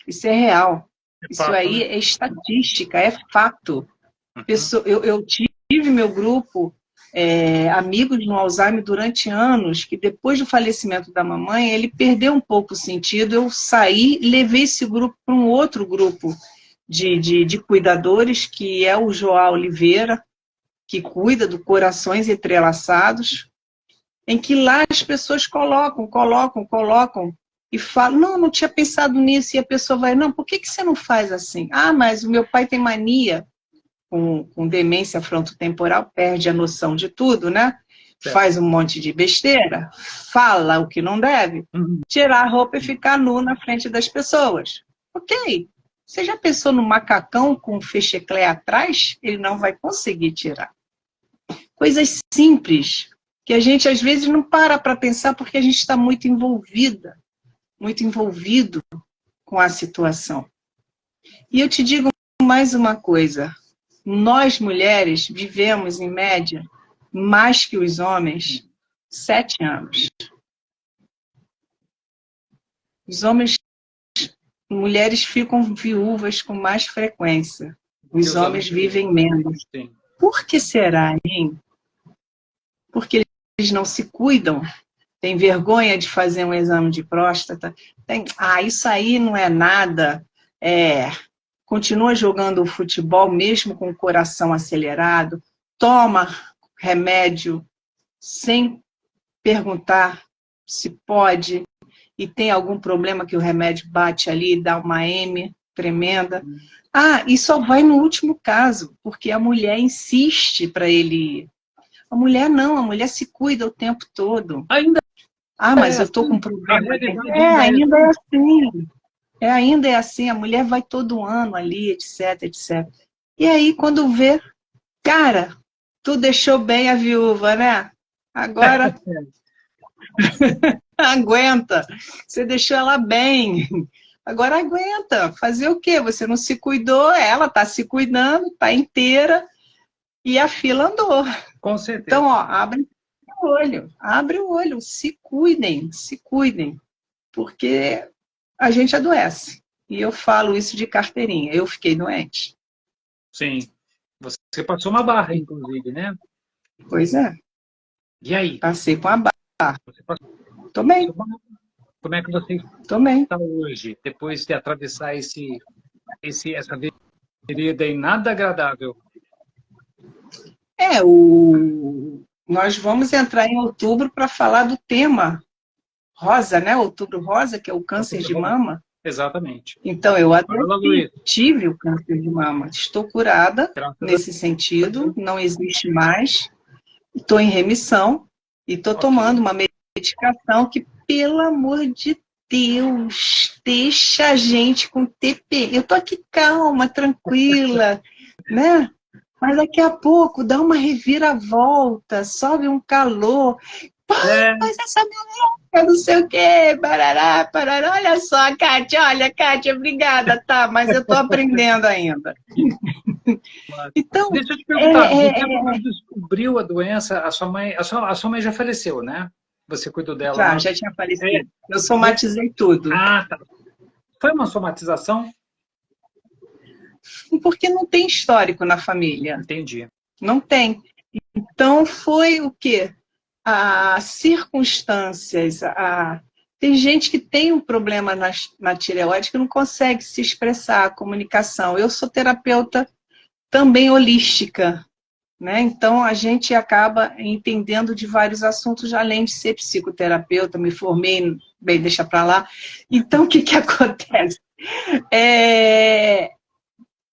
Isso é real. Isso aí é estatística, é fato. Eu tive meu grupo, amigos no Alzheimer durante anos, que depois do falecimento da mamãe, ele perdeu um pouco o sentido. Eu saí, levei esse grupo para um outro grupo de cuidadores, que é o João Oliveira, que cuida do Corações Entrelaçados, em que lá as pessoas colocam, e falam, não tinha pensado nisso, e a pessoa vai, não, por que você não faz assim? Ah, mas o meu pai tem mania, com demência frontotemporal, perde a noção de tudo, né? Certo. Faz um monte de besteira, fala o que não deve, tirar a roupa e ficar nu na frente das pessoas. Ok, você já pensou no macacão com fecheclé atrás? Ele não vai conseguir tirar. Coisas simples, que a gente às vezes não para pensar porque a gente está muito envolvido com a situação. E eu te digo mais uma coisa, nós mulheres vivemos em média mais que os homens 7 anos. Mulheres ficam viúvas com mais frequência, os homens vivem menos. Por que será, hein? Porque eles não se cuidam, têm vergonha de fazer um exame de próstata, isso aí não é nada, continua jogando futebol mesmo com o coração acelerado, toma remédio sem perguntar se pode, e tem algum problema que o remédio bate ali, dá uma M tremenda. E só vai no último caso, porque a mulher insiste para ele ir. A mulher não, a mulher se cuida o tempo todo. Mas eu estou com problema. Ainda é assim. Ainda é assim, a mulher vai todo ano ali, etc, etc. E aí, quando vê, cara, tu deixou bem a viúva, né? Agora, aguenta. Você deixou ela bem. Agora aguenta. Fazer o quê? Você não se cuidou, ela está se cuidando, está inteira, e a fila andou. Com certeza. Então, abre o olho, se cuidem, porque a gente adoece. E eu falo isso de carteirinha, eu fiquei doente. Sim. Você passou uma barra, inclusive, né? Pois é. E aí? Passei com a barra. Tô bem. Como é que você está hoje, depois de atravessar essa vereda aí nada agradável? Nós vamos entrar em outubro para falar do tema rosa, né? Outubro rosa, que é o câncer de mama. Exatamente. Então, eu tive o câncer de mama. Estou curada nesse sentido, não existe mais. Estou em remissão e estou tomando uma medicação que, pelo amor de Deus, deixa a gente com TP. Eu estou aqui calma, tranquila, né? Mas daqui a pouco dá uma reviravolta, sobe um calor. Mas essa mulher, não sei o quê, parará. Olha só, Kátia, obrigada, tá, mas eu tô aprendendo ainda. Então, deixa eu te perguntar, você descobriu a doença, a sua mãe já faleceu, né? Você cuidou dela? Já tinha falecido. Eu somatizei tudo. Tá. Foi uma somatização? Porque não tem histórico na família. Entendi. Não tem. Então, foi o quê? As circunstâncias. Tem gente que tem um problema na tireoide que não consegue se expressar, a comunicação. Eu sou terapeuta também holística, né? Então, a gente acaba entendendo de vários assuntos, além de ser psicoterapeuta, me formei, bem, deixa para lá. Então, o que acontece?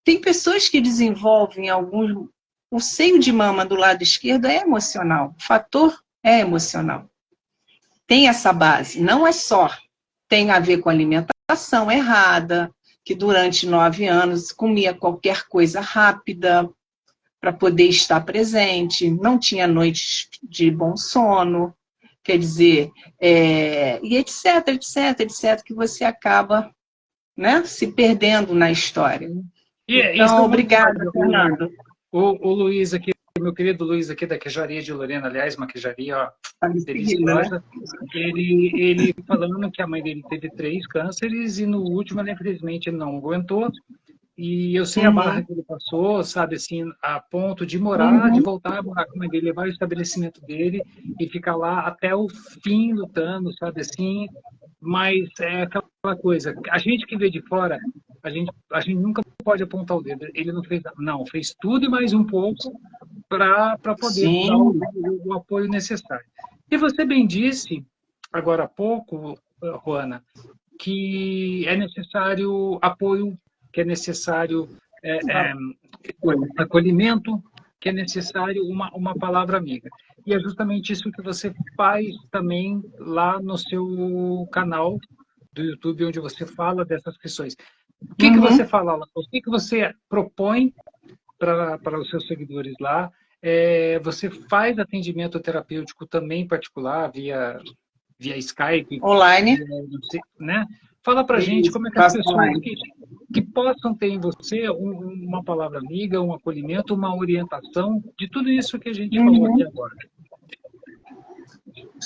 Tem pessoas que desenvolvem O seio de mama do lado esquerdo é emocional. O fator é emocional. Tem essa base. Não é só. Tem a ver com alimentação errada, que durante 9 anos comia qualquer coisa rápida para poder estar presente, não tinha noites de bom sono, quer dizer, e etc, etc, etc, que você acaba, né, se perdendo na história. Isso é Então, obrigada, Fernando. O Luiz aqui, meu querido Luiz aqui da Queijaria de Lorena, aliás, uma queijaria, ó, deliciosa. Né? Ele falando que a mãe dele teve 3 cânceres e no último, ela, infelizmente, ele não aguentou. E eu sei a barra que ele passou, sabe, assim, a ponto de morar, de voltar a morar com a mãe dele, levar o estabelecimento dele e ficar lá até o fim lutando, sabe, assim. Mas é aquela coisa, a gente que vê de fora, a gente nunca pode apontar o dedo. Ele não fez, não, fez tudo e mais um pouco para poder dar o apoio necessário. E você bem disse, agora há pouco, Juana, que é necessário apoio, que é necessário acolhimento, que é necessário uma palavra amiga. E é justamente isso que você faz também lá no seu canal do YouTube, onde você fala dessas questões. O que você fala lá? O que você propõe para os seus seguidores lá? Você faz atendimento terapêutico também particular, via Skype? Online. Né? Fala para a gente como é que as pessoas que possam ter em você uma palavra amiga, um acolhimento, uma orientação de tudo isso que a gente falou aqui agora.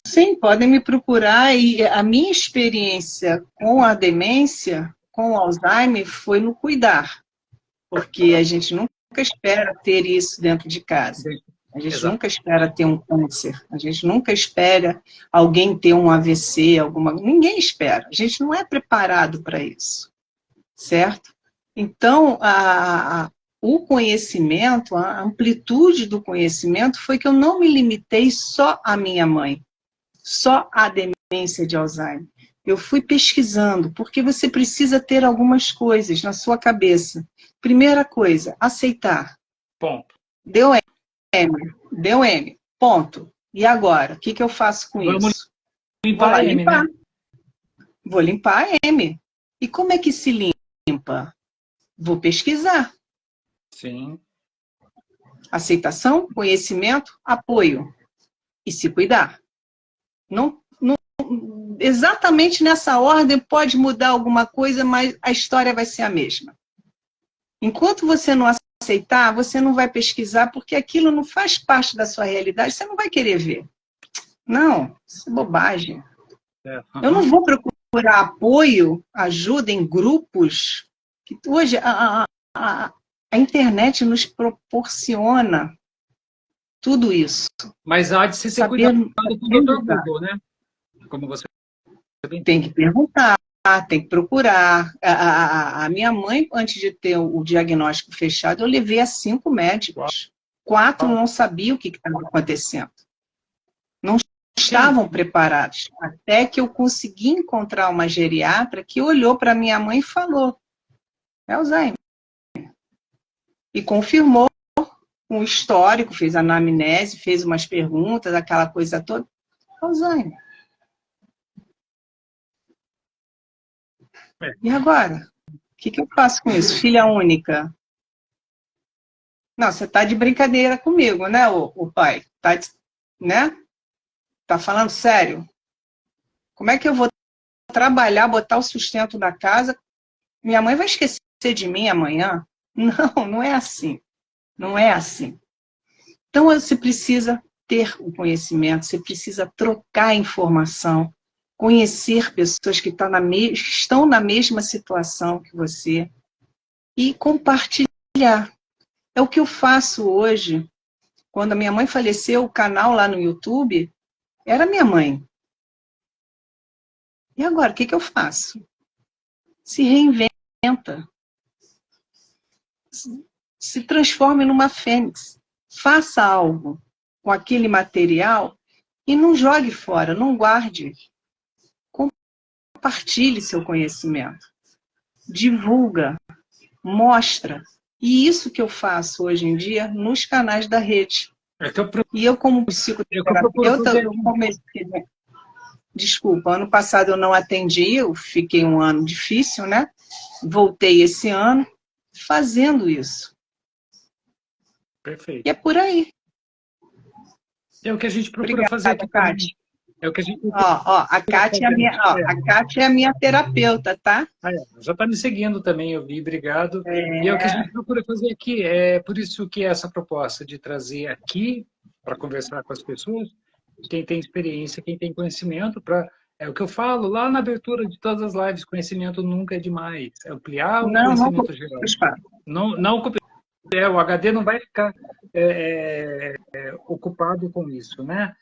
Sim, podem me procurar. E a minha experiência com a demência, com o Alzheimer, foi no cuidar. Porque a gente nunca espera ter isso dentro de casa. A gente nunca espera ter um câncer. A gente nunca espera alguém ter um AVC, ninguém espera. A gente não é preparado para isso. Certo? Então, o conhecimento, a amplitude do conhecimento foi que eu não me limitei só à minha mãe, só à demência de Alzheimer. Eu fui pesquisando, porque você precisa ter algumas coisas na sua cabeça. Primeira coisa, aceitar. Ponto. Deu M. Ponto. E agora? O que eu faço com isso? Limpar a M, né? Vou limpar a M. E como é que se limpa? Vou pesquisar. Sim. Aceitação, conhecimento, apoio. E se cuidar. Não, exatamente nessa ordem pode mudar alguma coisa, mas a história vai ser a mesma. Enquanto você não aceitar, você não vai pesquisar, porque aquilo não faz parte da sua realidade, você não vai querer ver. Não, isso é bobagem. Eu não vou procurar apoio, ajuda em grupos. Que hoje a internet nos proporciona tudo isso. Mas há de se ter cuidado com o Dr. Google, né? Como você tem que perguntar, tem que procurar. A minha mãe, antes de ter o diagnóstico fechado, eu levei a 5 médicos. 4 não sabiam o que estava acontecendo. Não estavam preparados. Até que eu consegui encontrar uma geriatra que olhou para minha mãe e falou: é Alzheimer. E confirmou um histórico, fez anamnese, fez umas perguntas, aquela coisa toda. Alzheimer. E agora? O que eu faço com isso? Filha única. Não, você está de brincadeira comigo, né, o pai? Tá falando sério? Como é que eu vou trabalhar, botar o sustento da casa? Minha mãe vai esquecer de mim amanhã? Não, não é assim. Não é assim. Então, você precisa ter o conhecimento, você precisa trocar informação, conhecer pessoas que estão na mesma situação que você e compartilhar. É o que eu faço hoje. Quando a minha mãe faleceu, o canal lá no YouTube era minha mãe. E agora, o que eu faço? Se reinventa. Se transforme numa fênix. Faça algo com aquele material e não jogue fora, não guarde. Compartilhe seu conhecimento. Divulga. Mostra. E isso que eu faço hoje em dia nos canais da rede. É que eu, pro- E eu, como é que eu procuro psicoterapeuta, fazer eu aqui. comecei. Desculpa, ano passado eu não atendi, eu fiquei um ano difícil, né? Voltei esse ano fazendo isso. E Perfeito. é por aí. É o que a gente procura fazer Obrigada, aqui também. Kátia. É o que a gente procura A Kátia é a fazer. minha, a Kátia é a minha terapeuta, tá? Já está me seguindo também, eu vi, obrigado. E é o que a É. gente procura fazer aqui. É por isso que essa proposta de trazer aqui para conversar com as pessoas, quem tem experiência, quem tem conhecimento, é o que eu falo lá na abertura de todas as lives, conhecimento nunca é demais. É ampliar o Não, não conhecimento geral. espaço. Não, o HD não vai ficar ocupado com isso, né?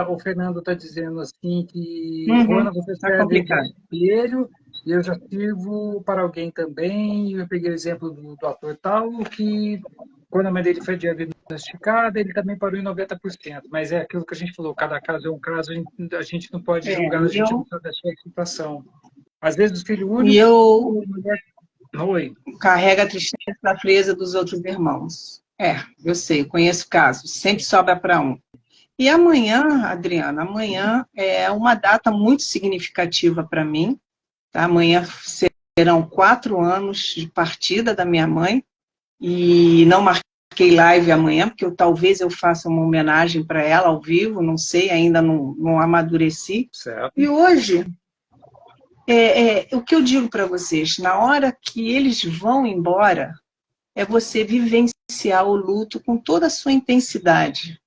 O Fernando está dizendo assim que, Rona, você Tá serve de complicado. espelho, e eu já sirvo para alguém também. Eu peguei o exemplo do ator tal, que quando a mãe dele foi diagnosticada, ele também parou em 90%. Mas é aquilo que a gente falou, cada caso é um caso, a gente não pode É, julgar, a e gente não eu, sabe a sua situação. Às vezes o filho e único, eu mulher... Oi. carrego a tristeza da frieza dos outros irmãos. É, eu sei, eu conheço casos, sempre sobra para um. E amanhã, Adriana, amanhã é uma data muito significativa para mim. Tá? Amanhã serão 4 anos de partida da minha mãe, e não marquei live amanhã, porque talvez eu faça uma homenagem para ela ao vivo, não sei, ainda não amadureci. Certo. E hoje, o que eu digo para vocês, na hora que eles vão embora, é você vivenciar o luto com toda a sua intensidade.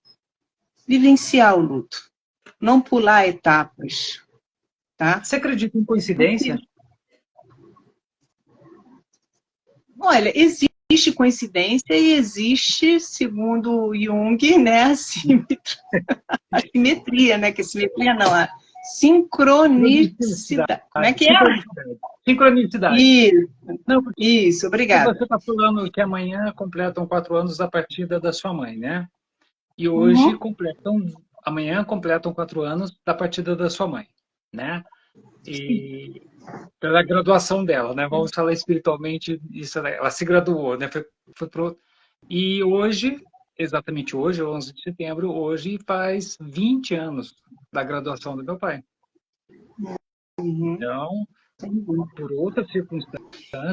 Vivenciar o luto, não pular etapas, tá? Você acredita em Porque, coincidência? olha, existe coincidência e existe, segundo Jung, né, a simetria, né? Que simetria não, a sincronicidade. Como é que é? Sincronicidade. Sincronicidade. Isso, Não, porque isso, obrigada. você está falando que amanhã completam 4 anos da partida da sua mãe, né? E hoje Uhum. amanhã completam 4 anos da partida da sua mãe, né? E pela graduação dela, né? Vamos falar espiritualmente, isso, né? Ela se graduou, né? E hoje, exatamente hoje, 11 de setembro, hoje faz 20 anos da graduação do meu pai. Uhum. Então, por outras circunstâncias,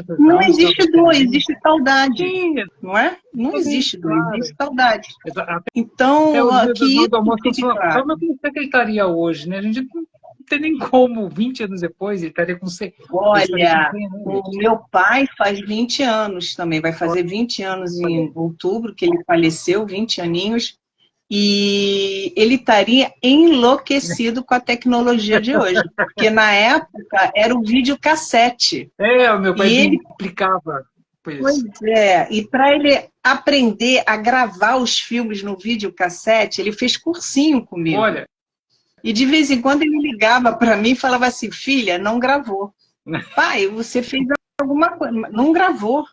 Não não estamos existe dor, felizes. existe saudade, Sim, não é? Não exatamente, existe dor, claro. existe saudade. Até Então, os meus que irmãos do isso almoço fique só claro. não como é que ele estaria hoje, né? A gente não tem nem como, 20 anos depois, ele estaria com 100, ele estaria com Olha, 100 o anos. meu pai faz 20 anos também, vai fazer 20 anos em outubro, que ele faleceu, 20 aninhos, e ele estaria enlouquecido com a tecnologia de hoje, porque na época era o videocassete. O meu pai E me ele, implicava com pois isso. e para ele aprender a gravar os filmes no videocassete, ele fez cursinho comigo. Olha, E de vez em quando ele ligava para mim e falava assim: filha, não gravou. Pai, você fez alguma coisa, não gravou.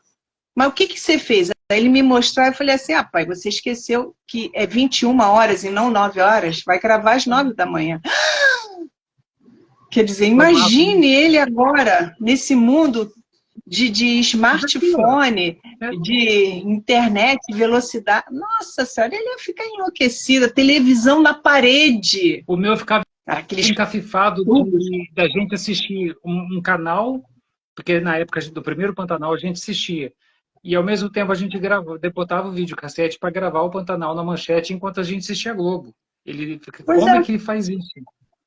Mas o que, que você fez? Aí ele me mostrou e eu falei assim: pai, você esqueceu que é 21 horas e não 9 horas? Vai gravar às 9 da manhã. Quer dizer, foi massa, né? imagine ele agora, nesse mundo de Mas aqui, ó, smartphone, é, de internet, velocidade. Nossa Senhora, ele ia ficar enlouquecido. Televisão na parede. o meu ficava Aqueles encafifado tubos. da gente assistir um canal, porque na época do primeiro Pantanal a gente assistia. E ao mesmo tempo a gente botava o videocassete para gravar o Pantanal na manchete enquanto a gente assistia a Globo. Pois Como é, é que ele faz isso?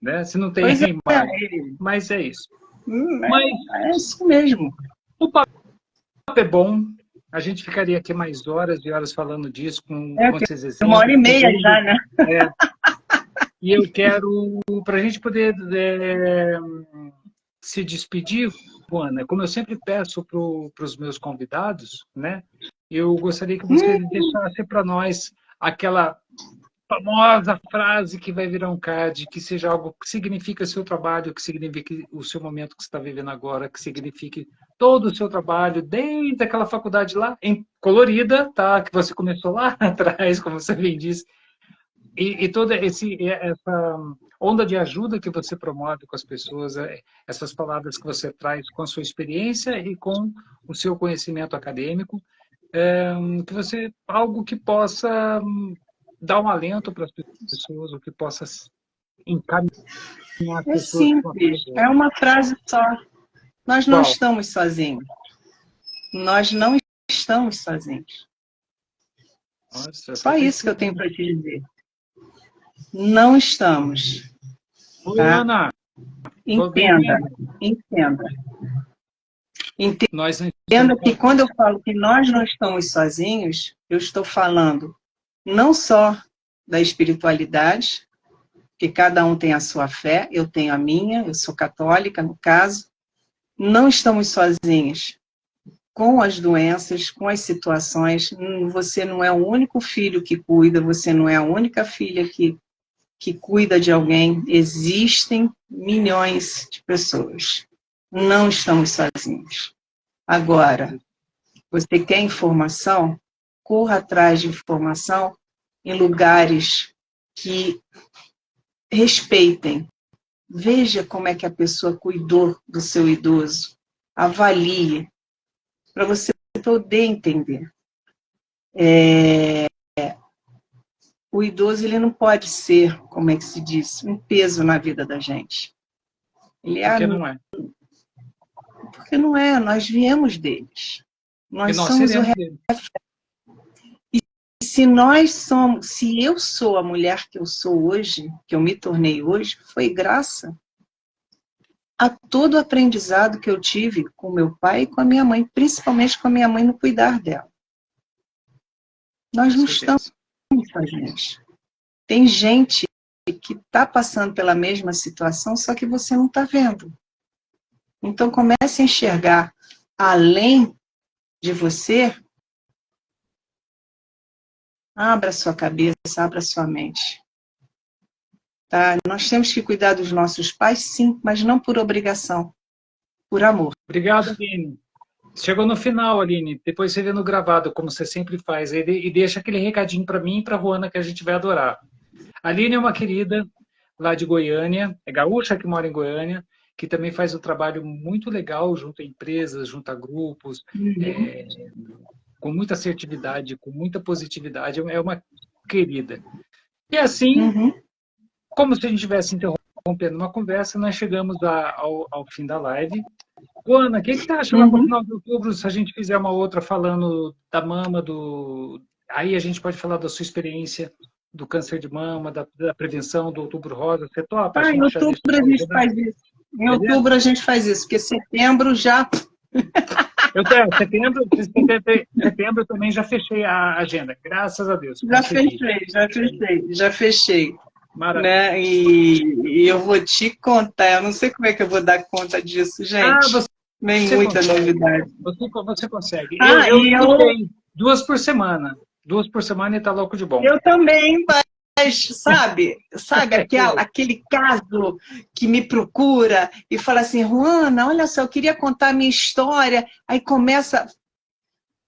Né? Se não tem pois a é. imagem. Mas é isso. Mas É isso mesmo. o papo é bom. A gente ficaria aqui mais horas e horas falando disso, É com que esses 1h30 exemplos. já, né? É, e eu quero, para a gente poder se despedir, Juana, como eu sempre peço para os meus convidados, né? Eu gostaria que você deixasse para nós aquela famosa frase que vai virar um card, que seja algo que significa seu trabalho, que signifique o seu momento que você está vivendo agora, que signifique todo o seu trabalho, desde aquela faculdade lá, em colorida, tá? Que você começou lá atrás, como você bem disse, e toda essa onda de ajuda que você promove com as pessoas, essas palavras que você traz com a sua experiência e com o seu conhecimento acadêmico, que você, algo que possa dar um alento para as pessoas, ou que possa encaminhar as É pessoas para uma simples, coisa. é uma frase só. Nós não Qual? estamos sozinhos. Nós não estamos sozinhos. Nossa, você Só está isso que eu estudando. tenho para te dizer. Não estamos, Oi, tá? Ana, estou bem Entenda, vendo. entenda. Nós não estamos Entenda que quando eu falo que nós não estamos sozinhos, eu estou falando não só da espiritualidade, que cada um tem a sua fé, eu tenho a minha, eu sou católica, no caso. Não estamos sozinhos com as doenças, com as situações. Você não é o único filho que cuida, você não é a única filha que cuida de alguém. Existem milhões de pessoas. Não estamos sozinhos. Agora, você quer informação? Corra atrás de informação em lugares que respeitem. Veja como é que a pessoa cuidou do seu idoso. Avalie, para você poder entender. O idoso ele não pode ser, como é que se diz, um peso na vida da gente. Ele é, porque não é. porque não é, nós viemos deles. E Nós nós somos o seremos resto. dele. Se eu sou a mulher que eu sou hoje, que eu me tornei hoje, foi graças a todo o aprendizado que eu tive com meu pai e com a minha mãe, principalmente com a minha mãe no cuidar dela. Nós Com não estamos certeza. sozinhos. Tem gente que está passando pela mesma situação, só que você não está vendo. Então comece a enxergar além de você, abra sua cabeça, abra sua mente. Tá? Nós temos que cuidar dos nossos pais, sim, mas não por obrigação, por amor. Obrigado, Aline. Chegou no final, Aline. Depois você vê no gravado, como você sempre faz. E deixa aquele recadinho para mim e para a Ruana, que a gente vai adorar. A Aline é uma querida lá de Goiânia, é gaúcha que mora em Goiânia, que também faz um trabalho muito legal junto a empresas, junto a grupos, Uhum. é, com muita assertividade, com muita positividade. É uma querida. E assim, Uhum. como se a gente estivesse interrompendo uma conversa, nós chegamos ao fim da live. Ana, o que você acha lá para o Uhum. final de outubro, se a gente fizer uma outra falando da mama, do... Aí a gente pode falar da sua experiência do câncer de mama, da prevenção do outubro rosa. Você topa? A Em gente já outubro deixa a gente agendado, faz isso. Em beleza? outubro a gente faz isso, porque setembro já Eu tenho, setembro eu também já fechei a agenda, graças a Deus, já consegui. fechei, já fechei, já fechei. Maravilha. Né? E eu vou te contar, eu não sei como é que eu vou dar conta disso, Ah, gente. Vem você muita consegue. novidade. Você consegue. Eu, Ah, eu e limitei 2 por semana. 2 por semana e tá louco de bom. eu também, mas sabe aquele caso que me procura e fala assim, Ruana, olha só, eu queria contar a minha história, aí começa,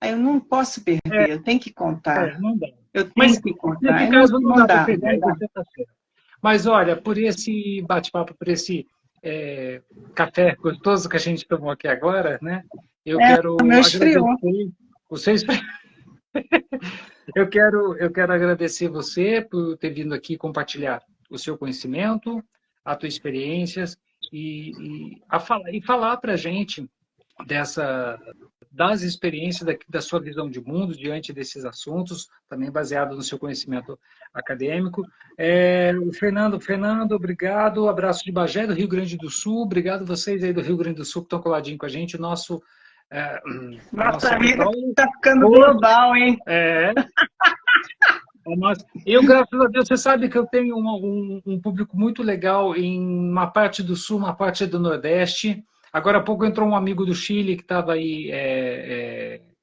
aí eu não posso perder, eu tenho que contar, Não dá. eu Mas tenho que contar, nesse aí caso não não dá para dá, perder, não dá. você está certo. Mas olha, por esse bate-papo, por esse café gostoso que a gente tomou aqui agora, né? Eu O meu quero esfriou. agradecer vocês. Eu quero agradecer você por ter vindo aqui compartilhar o seu conhecimento, as tuas experiências e falar para a gente dessa das experiências da sua visão de mundo diante desses assuntos, também baseado no seu conhecimento acadêmico. O Fernando, obrigado. Abraço de Bagé, do Rio Grande do Sul. Obrigado vocês aí do Rio Grande do Sul que estão coladinhos com a gente. É, a Nossa nossa vida global. tá ficando global, hein? É, eu, graças a Deus, você sabe que eu tenho um público muito legal em uma parte do Sul, uma parte do Nordeste. Agora há pouco entrou um amigo do Chile que estava aí,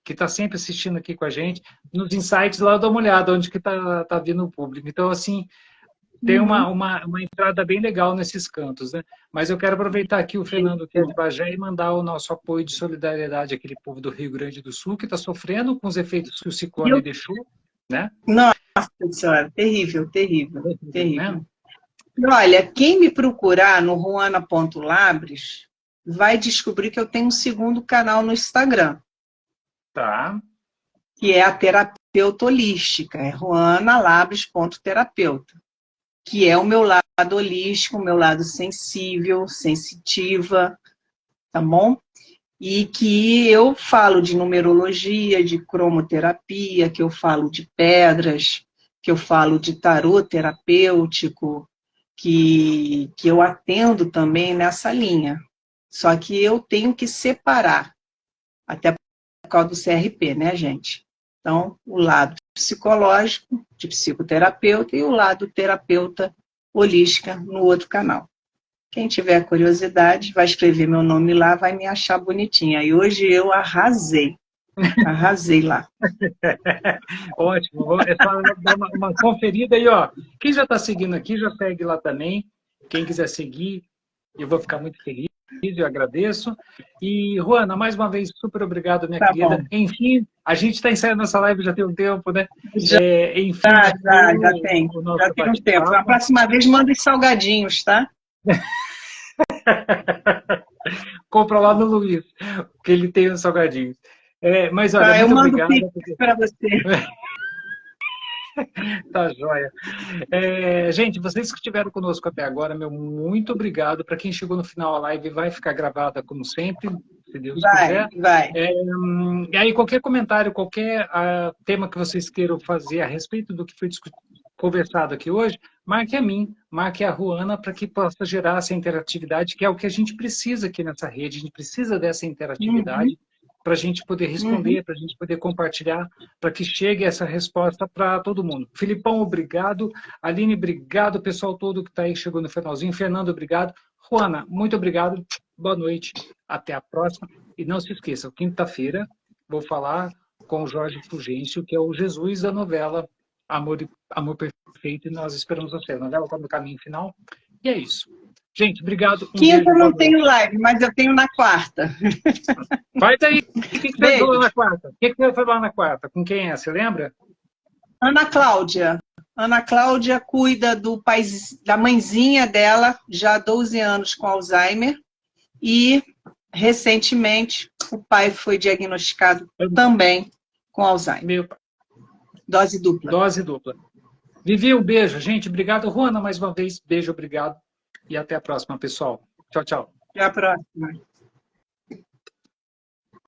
que está sempre assistindo aqui com a gente. Nos insights lá eu dou uma olhada onde que tá vindo o público. Então, assim, tem Uhum. uma entrada bem legal nesses cantos, né? Mas eu quero aproveitar aqui o Fernando, que é de Bagé, e mandar o nosso apoio de solidariedade àquele povo do Rio Grande do Sul que está sofrendo com os efeitos que o ciclone Eu... deixou, né? Nossa Senhora, terrível, terrível, Né? terrível. E olha, quem me procurar no Ruana.labres vai descobrir que eu tenho um segundo canal no Instagram. Tá. que é a terapeuta holística, é ruanalabres.terapeuta, que é o meu lado holístico, o meu lado sensível, sensitiva, tá bom? E que eu falo de numerologia, de cromoterapia, que eu falo de pedras, que eu falo de tarô terapêutico, que eu atendo também nessa linha. Só que eu tenho que separar, até por causa do CRP, né, gente? Então, o lado psicológico, de psicoterapeuta, e o lado terapeuta holística no outro canal. Quem tiver curiosidade, vai escrever meu nome lá, vai me achar bonitinha. E hoje eu arrasei. Arrasei lá. Ótimo. É só dar uma conferida aí, ó. Quem já está seguindo aqui, já segue lá também. Quem quiser seguir, eu vou ficar muito feliz, eu agradeço. E, Ruana, mais uma vez, super obrigado, minha querida. Bom. Enfim, a gente está ensaiando essa live já tem um tempo, né? Já, enfim, já tem. Já tem um tempo. Na próxima vez, manda os salgadinhos, tá? Compra lá no Luiz, que ele tem os salgadinhos. Mas olha, muito obrigado. Eu mando para você. Tá joia. Gente, vocês que estiveram conosco até agora, meu muito obrigado. Para quem chegou no final, a live vai ficar gravada como sempre, se Deus quiser. Vai. E aí, qualquer comentário, qualquer tema que vocês queiram fazer a respeito do que foi conversado aqui hoje, marque a mim, marque a Ruana, para que possa gerar essa interatividade, que é o que a gente precisa aqui nessa rede. A gente precisa dessa interatividade. Para a gente poder responder, para a gente poder compartilhar, para que chegue essa resposta para todo mundo. Filipão, obrigado. Aline, obrigado. O pessoal todo que está aí chegou no finalzinho. Fernando, obrigado. Juana, muito obrigado. Boa noite. Até a próxima. E não se esqueçam, quinta-feira vou falar com o Jorge Fulgêncio, que é o Jesus da novela Amor Perfeito, e Nós Esperamos Você. A novela está no caminho final. E é isso. Gente, obrigado. Quinta eu não tenho live, mas eu tenho na quarta. Vai daí. O que você falou na quarta? O que você falou na quarta? Com quem é? Você lembra? Ana Cláudia. Ana Cláudia cuida da mãezinha dela, já há 12 anos com Alzheimer. E, recentemente, o pai foi diagnosticado também com Alzheimer. Meu pai. Dose dupla. Dose dupla. Vivi, um beijo. Gente, obrigado. Ruana, mais uma vez, beijo, obrigado. E até a próxima, pessoal. Tchau, tchau. Até a próxima.